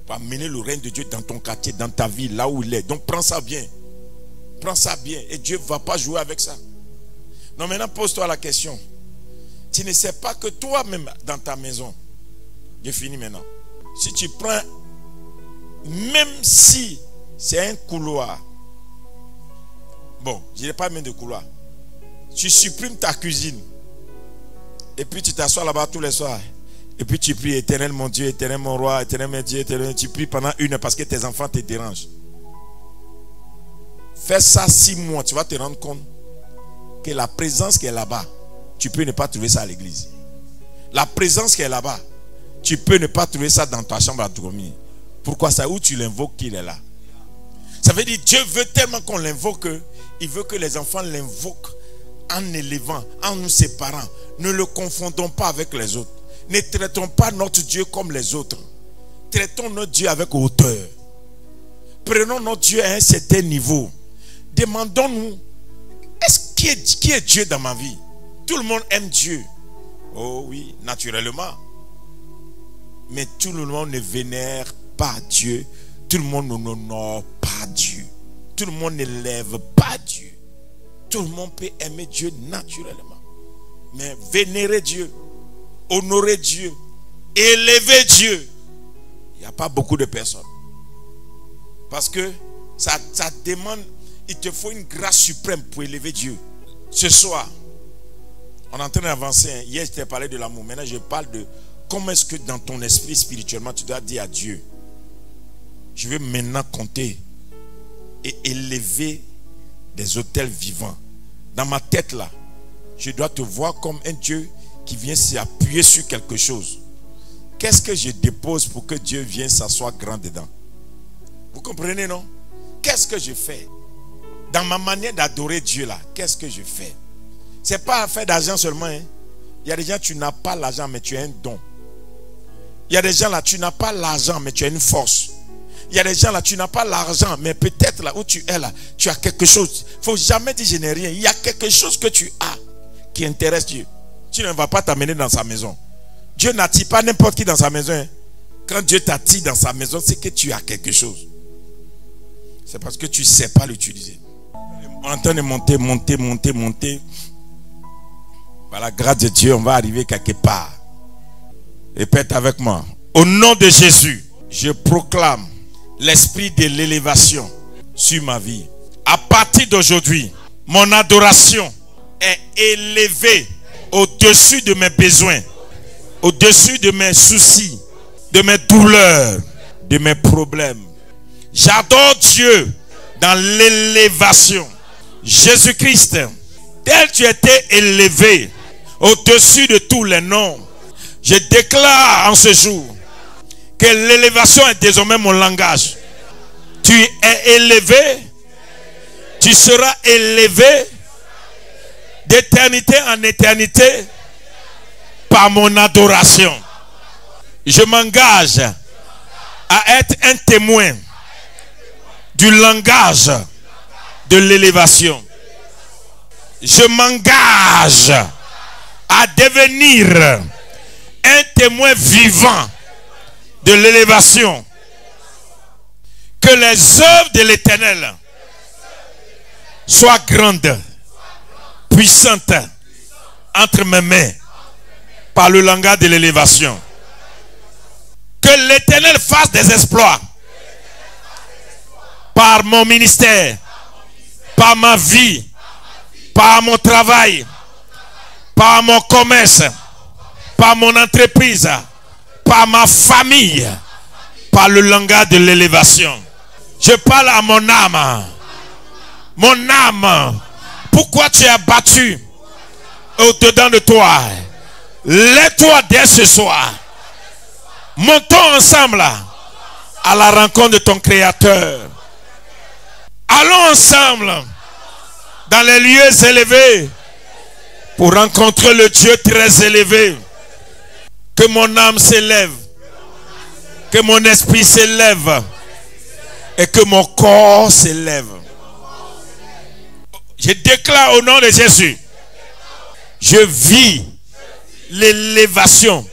Pour amener le règne de Dieu dans ton quartier, dans ta vie, là où il est. Donc prends ça bien. Prends ça bien. Et Dieu ne va pas jouer avec ça. Non, maintenant pose-toi la question. Tu ne sais pas que toi-même dans ta maison, j'ai fini maintenant. Si tu prends, même si c'est un couloir, bon, je n'ai pas même de couloir. Tu supprimes ta cuisine. Et puis tu t'assois là-bas tous les soirs. Et puis tu pries, éternel mon Dieu, éternel mon roi, éternel mon Dieu, éternel. Tu pries pendant 1 heure parce que tes enfants te dérangent. Fais ça 6 mois, tu vas te rendre compte que la présence qui est là-bas, tu peux ne pas trouver ça à l'église. La présence qui est là-bas, tu peux ne pas trouver ça dans ta chambre à dormir. Pourquoi ça? Où tu l'invoques qu'il est là. Ça veut dire Dieu veut tellement qu'on l'invoque, il veut que les enfants l'invoquent en élevant, en nous séparant. Ne le confondons pas avec les autres. Ne traitons pas notre Dieu comme les autres. Traitons notre Dieu avec hauteur. Prenons notre Dieu à un certain niveau. Demandons-nous, qui est Dieu dans ma vie? Tout le monde aime Dieu. Oh oui, naturellement. Mais tout le monde ne vénère pas Dieu. Tout le monde n'honore pas Dieu. Tout le monde n'élève pas Dieu. Tout le monde peut aimer Dieu naturellement. Mais vénérer Dieu, honorer Dieu, élever Dieu, il n'y a pas beaucoup de personnes. Parce que ça demande, il te faut une grâce suprême pour élever Dieu. Ce soir, on est en train d'avancer. Hier, je t'ai parlé de l'amour. Maintenant, je parle de comment est-ce que dans ton esprit spirituellement, tu dois dire à Dieu, je vais maintenant compter et élever des autels vivants. Dans ma tête là, je dois te voir comme un Dieu qui vient s'appuyer sur quelque chose. Qu'est-ce que je dépose pour que Dieu vienne s'asseoir grand dedans? Vous comprenez, non? Qu'est-ce que je fais? dans ma manière d'adorer Dieu là, qu'est-ce que je fais? C'est pas affaire d'argent seulement. Hein. Il y a des gens, tu n'as pas l'argent, mais tu as un don. Il y a des gens là, tu n'as pas l'argent, mais tu as une force. Il y a des gens là, tu n'as pas l'argent, mais peut-être là où tu es là, tu as quelque chose. Il ne faut jamais dire je n'ai rien. Il y a quelque chose que tu as qui intéresse Dieu. Tu ne vas pas t'amener dans sa maison. Dieu n'attire pas n'importe qui dans sa maison. Hein. Quand Dieu t'attire dans sa maison, c'est que tu as quelque chose. C'est parce que tu ne sais pas l'utiliser. On est en train de monter. Par la grâce de Dieu, on va arriver quelque part. Répète avec moi. Au nom de Jésus, je proclame l'esprit de l'élévation sur ma vie. À partir d'aujourd'hui, mon adoration est élevée au-dessus de mes besoins, au-dessus de mes soucis, de mes douleurs, de mes problèmes. J'adore Dieu dans l'élévation. Jésus-Christ, tel tu étais élevé au-dessus de tous les noms, je déclare en ce jour que l'élévation est désormais mon langage. Tu es élevé, tu seras élevé d'éternité en éternité par mon adoration. Je m'engage à être un témoin du langage de l'élévation. Je m'engage à devenir un témoin vivant de l'élévation. Que les œuvres de l'Éternel soient grandes, puissantes entre mes mains par le langage de l'élévation. Que l'Éternel fasse des exploits par mon ministère, par ma vie, par mon travail, par mon commerce, par mon entreprise, par ma famille, par le langage de l'élévation. Je parle à mon âme. Mon âme, pourquoi tu es abattu au-dedans de toi? Lève-toi dès ce soir. Montons ensemble à la rencontre de ton Créateur. Allons ensemble dans les lieux élevés pour rencontrer le Dieu très élevé. Que mon âme s'élève, que mon esprit s'élève et que mon corps s'élève. Je déclare au nom de Jésus, je vis l'élévation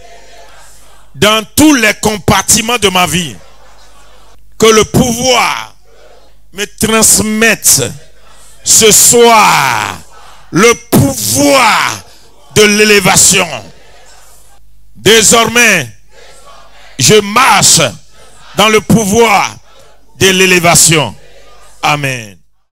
dans tous les compartiments de ma vie. Que le pouvoir me transmette ce soir le pouvoir de l'élévation. Désormais, je marche dans le pouvoir de l'élévation. Amen.